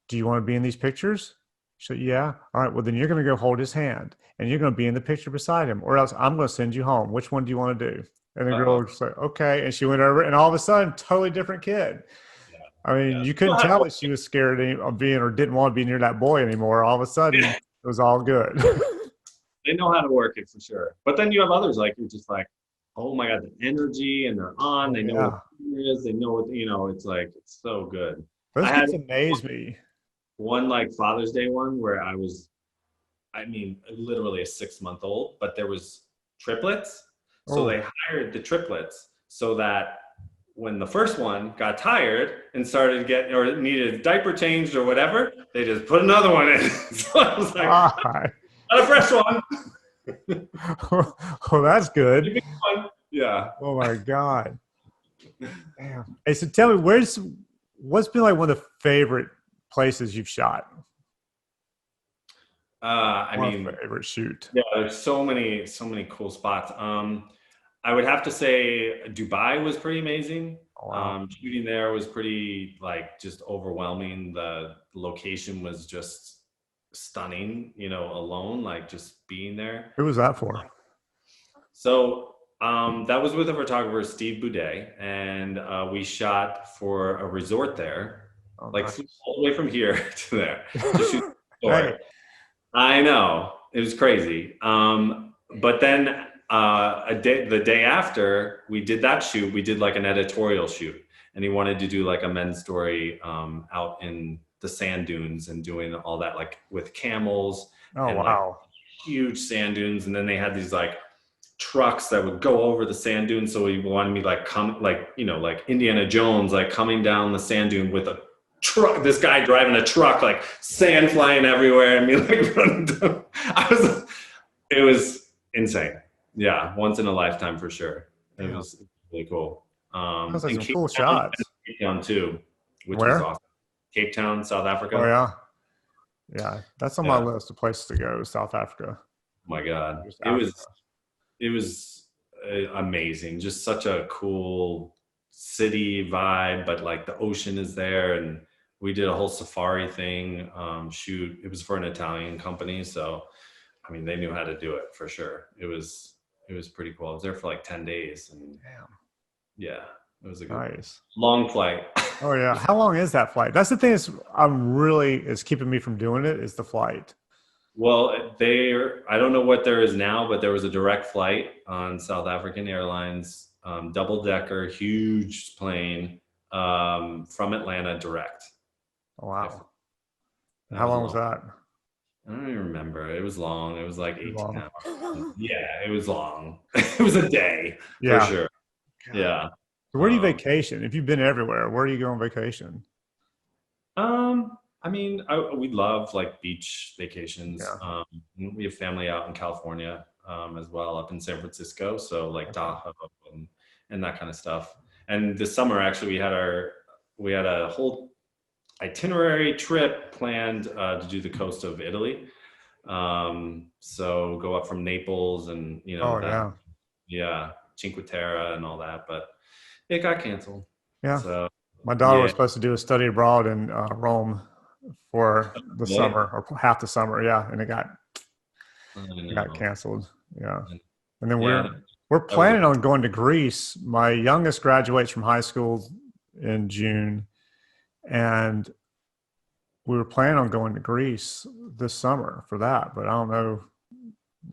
do you want to be in these pictures? She said, yeah. All right, well, then you're going to go hold his hand and you're going to be in the picture beside him, or else I'm going to send you home. Which one do you want to do? And the girl was like, okay. And she went over, and all of a sudden, totally different kid. Yeah. I mean, Yeah. you couldn't tell that she was scared of being or didn't want to be near that boy anymore. All of a sudden, it was all good. They know how to work it for sure. But then you have others like you're just like, oh my God, the energy, and they're on. Oh, They know what it is. They know what, it's like, it's so good. Those I had kids amaze me. one like Father's Day one where I mean, literally a 6-month-old, but there was triplets. So they hired the triplets so that when the first one got tired and started getting or needed a diaper changed or whatever, they just put another one in. So I was like, not a fresh one. Oh, that's good. Yeah. Oh my God. Damn. Hey, so tell me, what's been like one of the favorite places you've shot? I mean, favorite shoot. Yeah, there's so many cool spots. I would have to say Dubai was pretty amazing. Oh, wow. Shooting there was pretty just overwhelming. The location was just stunning, alone, just being there. Who was that for? So that was with a photographer, Steve Boudet, and we shot for a resort there, Nice. all the way from here to there to shoot the Hey. I know, it was crazy. But then the day after we did that shoot, we did like an editorial shoot, and he wanted to do like a men's story out in the sand dunes and doing all that with camels. Oh, and wow. Huge sand dunes, and then they had these trucks that would go over the sand dunes. So he wanted me like Indiana Jones, coming down the sand dune with a truck, this guy driving a truck, sand flying everywhere, and me running down. It was insane. Yeah, once in a lifetime for sure. It was really cool. Those are some cool shots. Cape Town too, which Where? was awesome. Cape Town, South Africa. Oh yeah, yeah. That's on my list of places to go. South Africa. Oh my God, it was amazing. Just such a cool city vibe, but the ocean is there, and we did a whole safari thing. Shoot, it was for an Italian company, so I mean they knew how to do it for sure. It was pretty cool. I was there for 10 days, and yeah, it was a good long flight. Oh yeah, how long is that flight? That's the thing is keeping me from doing it is the flight. Well, I don't know what there is now, but there was a direct flight on South African Airlines, double-decker, huge plane from Atlanta direct. Oh, wow. How long was that? I don't even remember. It was long. It was 18 hours. Yeah, it was long. It was a day for sure. God. Yeah. So where do you vacation? If you've been everywhere, where do you go on vacation? I mean, we love beach vacations. Yeah. We have family out in California as well, up in San Francisco. So Tahoe and that kind of stuff. And this summer, actually, we had a whole itinerary trip planned to do the coast of Italy. So go up from Naples and Cinque Terre and all that, but it got canceled. Yeah. So my daughter was supposed to do a study abroad in Rome for the summer or half the summer. Yeah. And it got canceled. Yeah. And then we're planning on going to Greece. My youngest graduates from high school in June, and we were planning on going to Greece this summer for that, but I don't know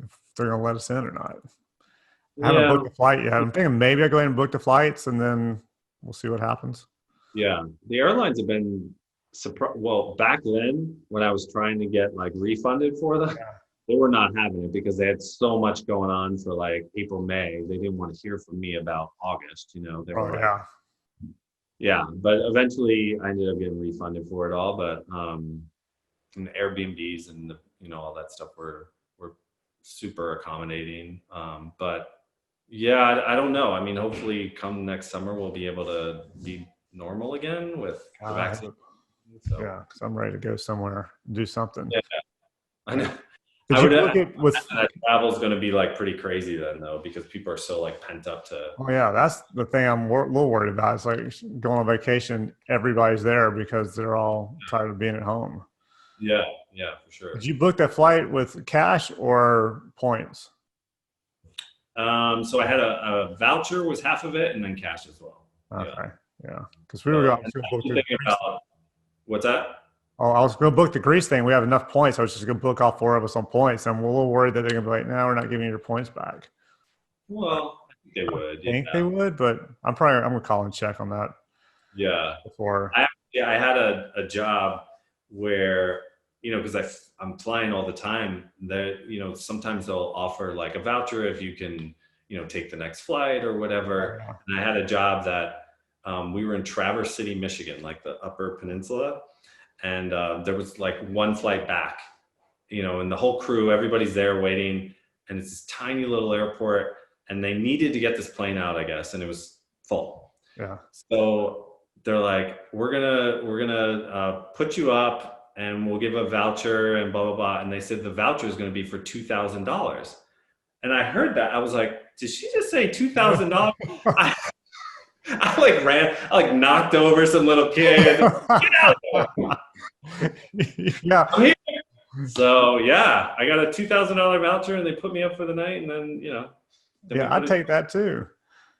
if they're going to let us in or not. I haven't booked a flight yet. I'm thinking maybe I go ahead and book the flights, and then we'll see what happens. Yeah. The airlines have been well, back then when I was trying to get refunded for them, they were not having it because they had so much going on for April, May. They didn't want to hear from me about August, they were yeah, but eventually I ended up getting refunded for it all. But and the Airbnbs and all that stuff were super accommodating. But yeah, I don't know. I mean, hopefully come next summer we'll be able to be normal again with the vaccine. So Yeah, because I'm ready to go somewhere, do something. yeah, I know. Did I you would book it with? that travel is going to be like pretty crazy then though, because people are so like pent up to. Oh yeah, that's the thing I'm a little worried about. It's like going on vacation, everybody's there because they're all tired of being at home. Yeah, yeah, for sure. Did you book that flight with cash or points? So I had a voucher was half of it, and then cash as well. Yeah. Okay, yeah, because we were So going and to I'm book also the thinking Greece. about what's that? Oh, I was going to book the Greece thing. We have enough points. I was just going to book all four of us on points. I'm a little worried that they're going to be like, "No, we're not giving you your points back." Well, I think they I would. think Yeah. they would, but I'm going to call and check on that Yeah. before. I had a job where, because I'm flying all the time, that, sometimes they'll offer like a voucher if you can, take the next flight or Oh, whatever. yeah. And I had a job that we were in Traverse City, Michigan, like the Upper Peninsula. And there was like one flight back, and the whole crew, everybody's there waiting. And it's this tiny little airport. And they needed to get this plane out, I guess. And it was full. Yeah. So they're like, we're gonna put you up, and we'll give a voucher and blah blah blah. And they said the voucher is going to be for $2,000. And I heard that, I was like, did she just say $2,000? I, I like ran, I like knocked over some little kid. Get out of there. Yeah. I'm here. So yeah, I got a $2,000 voucher, and they put me up for the night, and then then we Yeah, I'd take that too.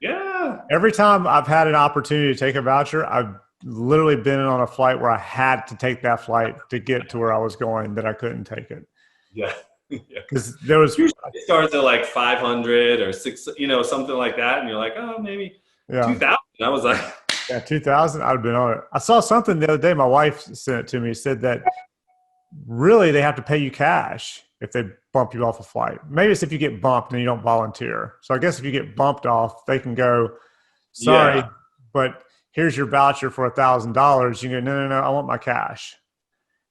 Yeah. Every time I've had an opportunity to take a voucher, I've literally been on a flight where I had to take that flight to get to where I was going, that I couldn't take it. Yeah. Because there was, Usually it starts at like 500 or six, something like that. And you're like, oh, maybe yeah, 2000. I was like, yeah, 2000, I'd have been on it. I saw something the other day. My wife sent it to me, said that really they have to pay you cash if they bump you off a flight. Maybe it's if you get bumped and you don't volunteer. So I guess if you get bumped off, they can go, sorry, yeah. but here's your voucher for $1,000. You go, no, no, no, I want my cash.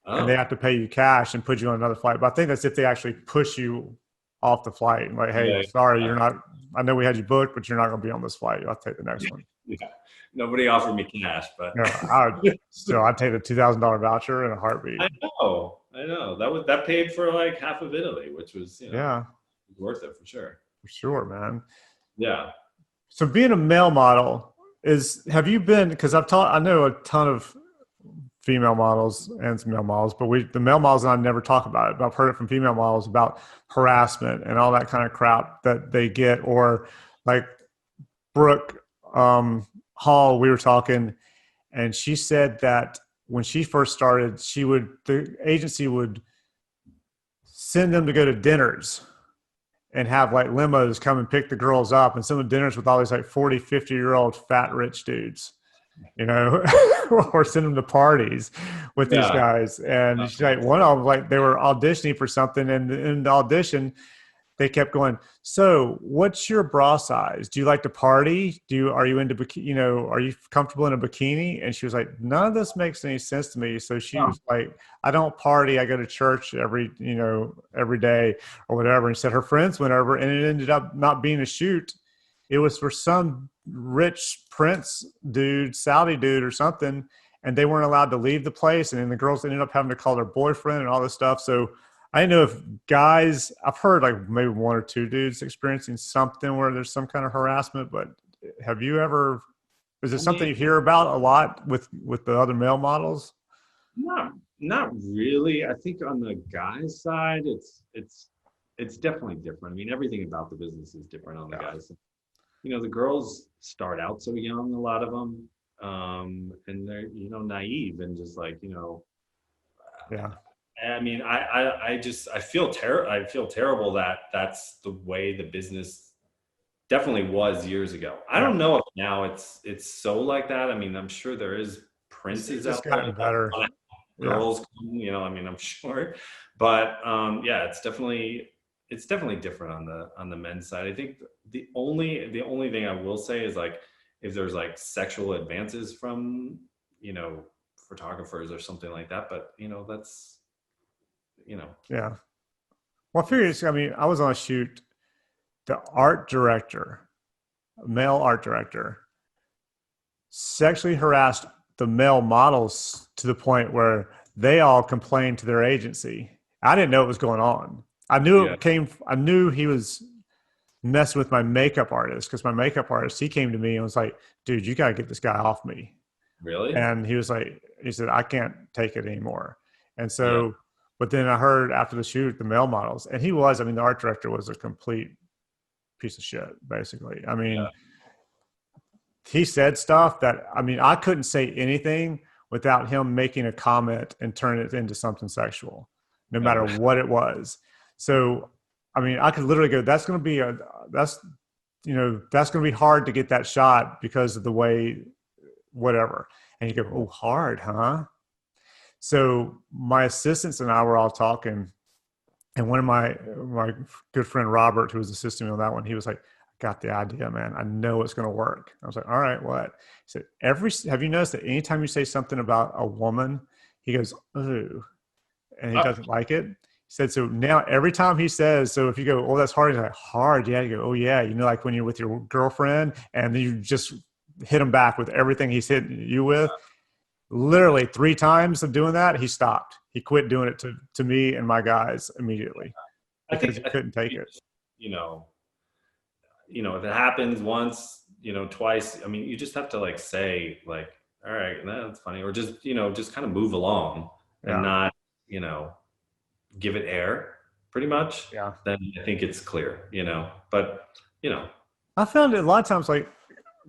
And they Oh, have to pay you cash and put you on another flight. But I think that's if they actually push you off the flight. Like, hey, yeah. sorry, you're not, I know we had you booked, but you're not going to be on this flight. I'll take the next one. Yeah. Nobody offered me cash, but No, I'd take the $2,000 voucher in a heartbeat. I know that paid for like half of Italy, which was, Yeah, worth it for sure. for sure, man. Yeah. So being a male model have you been, because I know a ton of female models and some male models, but the male models and I never talk about it, but I've heard it from female models about harassment and all that kind of crap that they get, or like Brooke Hall, we were talking, and she said that when she first started, the agency would send them to go to dinners and have like limos come and pick the girls up, and some of the dinners with all these like 40, 50-year-old fat rich dudes, or send them to parties with these guys. And she's like, one of them, like they were auditioning for something, and in the audition they kept going, so what's your bra size? Do you like to party? Are you into are you comfortable in a bikini? And she was like, none of this makes any sense to me. So she was like, I don't party. I go to church every day or whatever. And she said her friends went over, and it ended up not being a shoot. It was for some rich prince dude, Saudi dude or something. And they weren't allowed to leave the place. And then the girls ended up having to call their boyfriend and all this stuff. So I know if guys, I've heard like maybe one or two dudes experiencing something where there's some kind of harassment, but have you ever, is it something you hear about a lot with the other male models? Not really. I think on the guys side, it's definitely different. I mean, everything about the business is different on the guys. The girls start out so young, a lot of them, and they're, naive and just like, yeah. I mean, I feel terrible that that's the way the business definitely was years ago. I don't know if now it's so like that. I mean, I'm sure there is princes out there. Gotten better. Girls, I mean, I'm sure, but it's definitely different on the men's side. I think the only thing I will say is like if there's like sexual advances from photographers or something like that, but that's. Yeah. Well, I mean, I was on a shoot. The art director, male art director, sexually harassed the male models to the point where they all complained to their agency. I didn't know what was going on. I knew he was messing with my makeup artist, because my makeup artist, he came to me and was like, dude, you got to get this guy off me. Really? And he said, I can't take it anymore. And so, Yeah. but then I heard after the shoot, the male models, and the art director was a complete piece of shit, basically. I mean, Yeah. he said stuff that, I mean, I couldn't say anything without him making a comment and turn it into something sexual, no matter what it was. So, I mean, I could literally go, that's going to be hard to get that shot because of the way, whatever. And you go, oh, hard, huh? So my assistants and I were all talking, and one of my good friend Robert, who was assisting me on that one, he was like, got the idea, man. I know it's going to work. I was like, all right, what? He said, have you noticed that anytime you say something about a woman, he goes, ooh, and he doesn't like it. He said, so now every time he says, so if you go, oh, that's hard, he's like, hard, yeah. You go, oh yeah. You know, like when you're with your girlfriend and then you just hit him back with everything he's hitting you with. Literally 3 times of doing that, he stopped. He quit doing it to me and my guys immediately because he couldn't take it. If it happens once, twice, I mean, you just have to like say like, all right, that's funny. Or just, just kind of move along and not, give it air pretty much. Yeah. Then I think it's clear, but I found it a lot of times, like,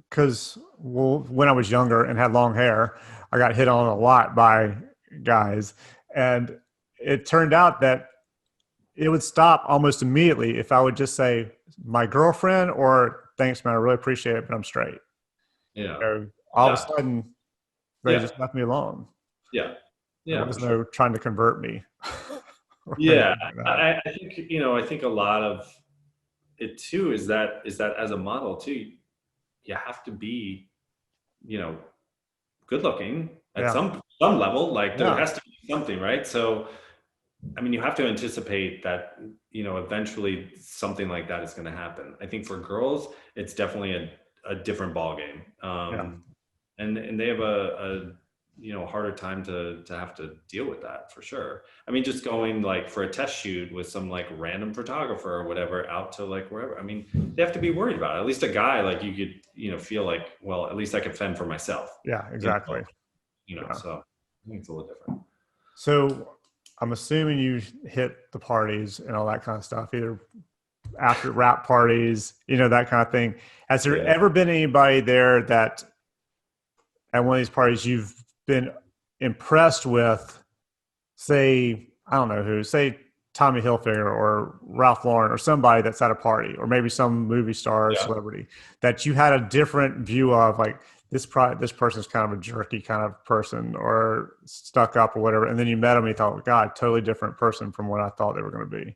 because when I was younger and had long hair, I got hit on a lot by guys, and it turned out that it would stop almost immediately if I would just say my girlfriend or thanks, man, I really appreciate it, but I'm straight. Yeah. All of a sudden, they just left me alone. Yeah. There was no trying to convert me. Yeah, I think I think a lot of it too is that as a model too, you have to be, good looking at some level. Like there has to be something, right? So, I mean, you have to anticipate that, eventually something like that is going to happen. I think for girls, it's definitely a different ballgame. And they have a harder time to have to deal with that for sure. I mean, just going like for a test shoot with some like random photographer or whatever out to like wherever, I mean, they have to be worried about it. At least a guy, like you could, feel like, well, at least I can fend for myself. Yeah, exactly. So I think it's a little different. So I'm assuming you hit the parties and all that kind of stuff, either after rap parties, that kind of thing. Has there ever been anybody there that at one of these parties you've been impressed with, say, I don't know who, say Tommy Hilfiger or Ralph Lauren or somebody that's at a party, or maybe some movie star or celebrity that you had a different view of, like this person's kind of a jerky kind of person or stuck up or whatever, and then you met them and you thought, God, totally different person from what I thought they were going to be?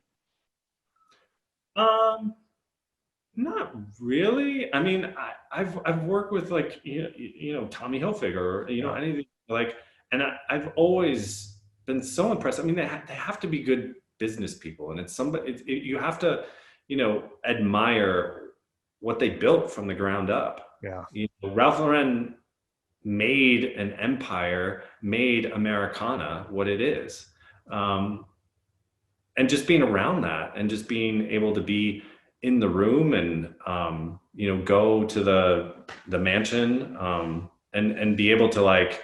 Not really. I mean, I've worked with like Tommy Hilfiger or anything like, and I've always been so impressed. I mean, they have to be good business people, and it's somebody. You have to admire what they built from the ground up. Yeah. Ralph Lauren made an empire, made Americana what it is, and just being around that, and just being able to be in the room and go to the mansion and be able to like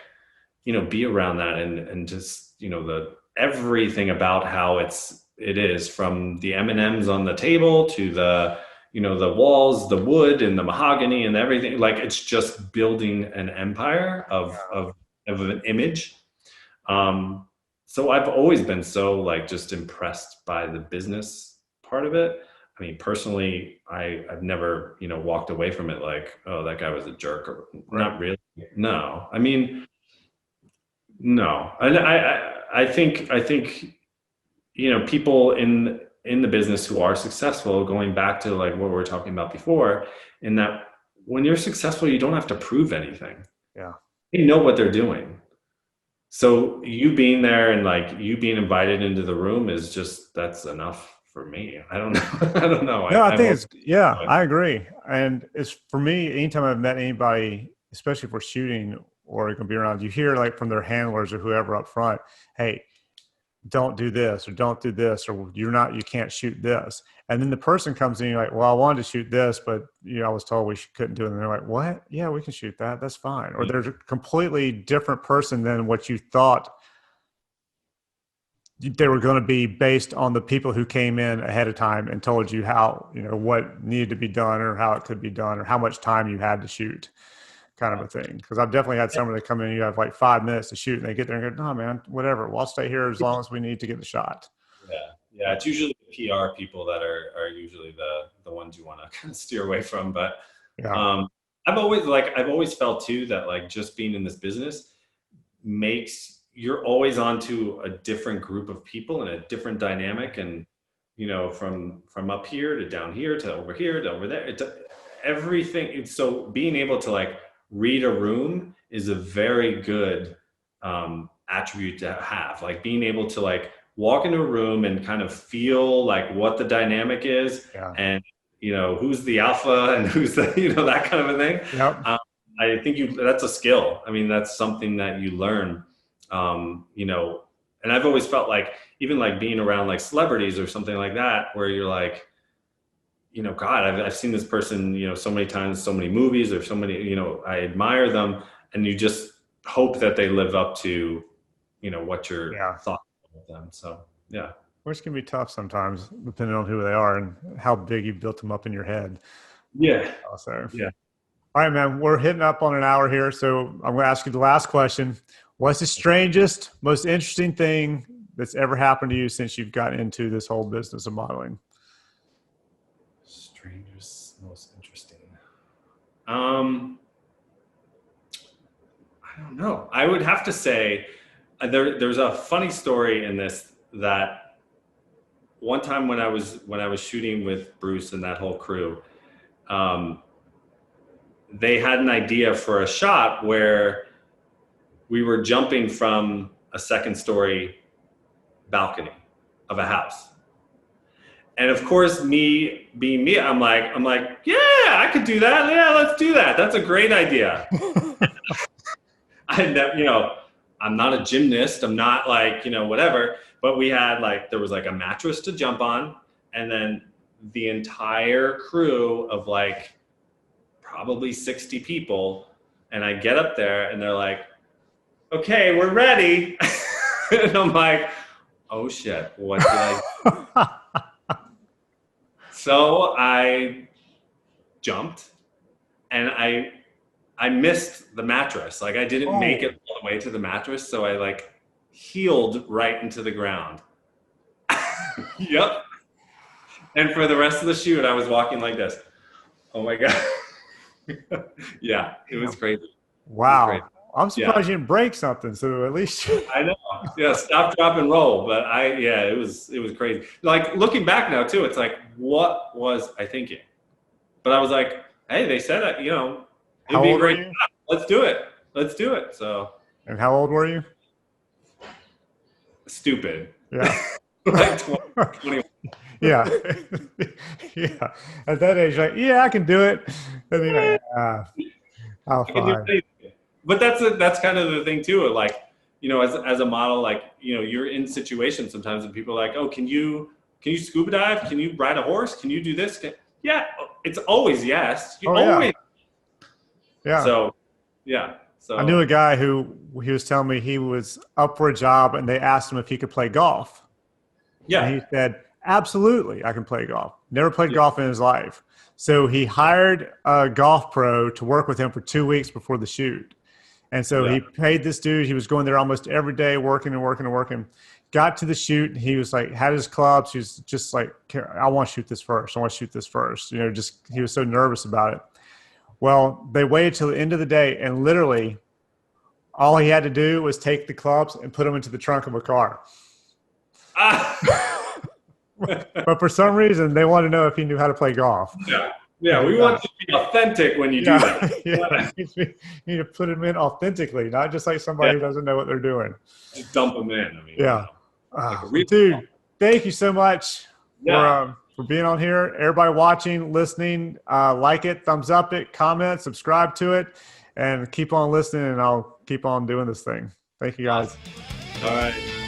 be around that and just the everything about how it is, from the M&Ms on the table to the the walls, the wood and the mahogany and everything. Like it's just building an empire of an image. So I've always been so like just impressed by the business part of it. I mean, personally, I've never, walked away from it like, oh, that guy was a jerk, or not really. No, I mean, no. And I think, people in the business who are successful, going back to like what we were talking about before, in that when you're successful, you don't have to prove anything. Yeah. They know what they're doing. So you being there and like you being invited into the room is just, that's enough for me. I don't know. I don't know. No, I think I agree. And it's for me, anytime I've met anybody, especially if we're shooting or it can be around, you hear like from their handlers or whoever up front, hey, don't do this or don't do this, or you can't shoot this. And then the person comes in, you're like, well, I wanted to shoot this, but I was told we couldn't do it. And they're like, what? Yeah, we can shoot that. That's fine. Or there's a completely different person than what you thought they were going to be based on the people who came in ahead of time and told you how, what needed to be done or how it could be done or how much time you had to shoot, kind of a thing. Because I've definitely had someone that come in, you have like 5 minutes to shoot, and they get there and go, no, man, whatever. Well, I'll stay here as long as we need to get the shot. Yeah. It's usually the PR people that are usually the ones you want to kind of steer away from. But I've always felt too that like just being in this business you're always onto a different group of people and a different dynamic, and from up here to down here to over here to over there, it's everything. So being able to like read a room is a very good attribute to have, like being able to like walk into a room and kind of feel like what the dynamic is, and who's the alpha and who's the that kind of a thing. I think that's a skill. I mean, that's something that you learn. And I've always felt like even like being around like celebrities or something like that, where you're like, God, I've seen this person, so many times, so many movies, or so many, I admire them, and you just hope that they live up to, what your thoughts of them. So, yeah. Which can be tough sometimes, depending on who they are and how big you built them up in your head. Yeah. Also. Yeah. All right, man, we're hitting up on an hour here. So I'm going to ask you the last question. What's the strangest, most interesting thing that's ever happened to you since you've gotten into this whole business of modeling? Strangest, most interesting. I don't know. I would have to say there's a funny story in this, that one time when I was shooting with Bruce and that whole crew, they had an idea for a shot where we were jumping from a second story balcony of a house. And of course, me being me, I'm like, yeah, I could do that. Yeah, let's do that. That's a great idea. I'm not a gymnast. I'm not like, whatever, but we had there was like a mattress to jump on, and then the entire crew of like probably 60 people. And I get up there and they're like, okay, we're ready. And I'm like, oh shit, what did I do? So I jumped and I missed the mattress. Like I didn't make it all the way to the mattress. So I like heeled right into the ground. Yep. And for the rest of the shoot, I was walking like this. Oh my God. Yeah, it was crazy. Wow. Was crazy. I'm surprised you didn't break something. So at least I know. Yeah, stop, drop, and roll. But it was crazy. Like looking back now too, it's like, what was I thinking? But I was like, hey, they said it, it'd be a great job. Let's do it. Let's do it. So. And how old were you? Stupid. Yeah. Like 21. Yeah. Yeah. At that age, like, yeah, I can do it. And then I'll fine. But that's kind of the thing too. Like, as a model, like, you're in situations sometimes and people are like, oh, can you scuba dive? Can you ride a horse? Can you do this? Yeah. It's always yes. Always. Yeah. So, yeah. So I knew a guy who he was telling me he was up for a job and they asked him if he could play golf. Yeah. And he said, absolutely, I can play golf. Never played golf in his life. So he hired a golf pro to work with him for 2 weeks before the shoot. And so he paid this dude. He was going there almost every day, working and working and working. Got to the shoot, and he was like, had his clubs. He was just like, I want to shoot this first. I want to shoot this first. He was so nervous about it. Well, they waited till the end of the day, and literally all he had to do was take the clubs and put them into the trunk of a car. But for some reason, they wanted to know if he knew how to play golf. Yeah, we want you to be authentic when you do that. You need to put them in authentically, not just like somebody who doesn't know what they're doing. Just dump them in. I mean, dude, thank you so much for being on here. Everybody watching, listening, like it, thumbs up it, comment, subscribe to it, and keep on listening. And I'll keep on doing this thing. Thank you, guys. Awesome. All right.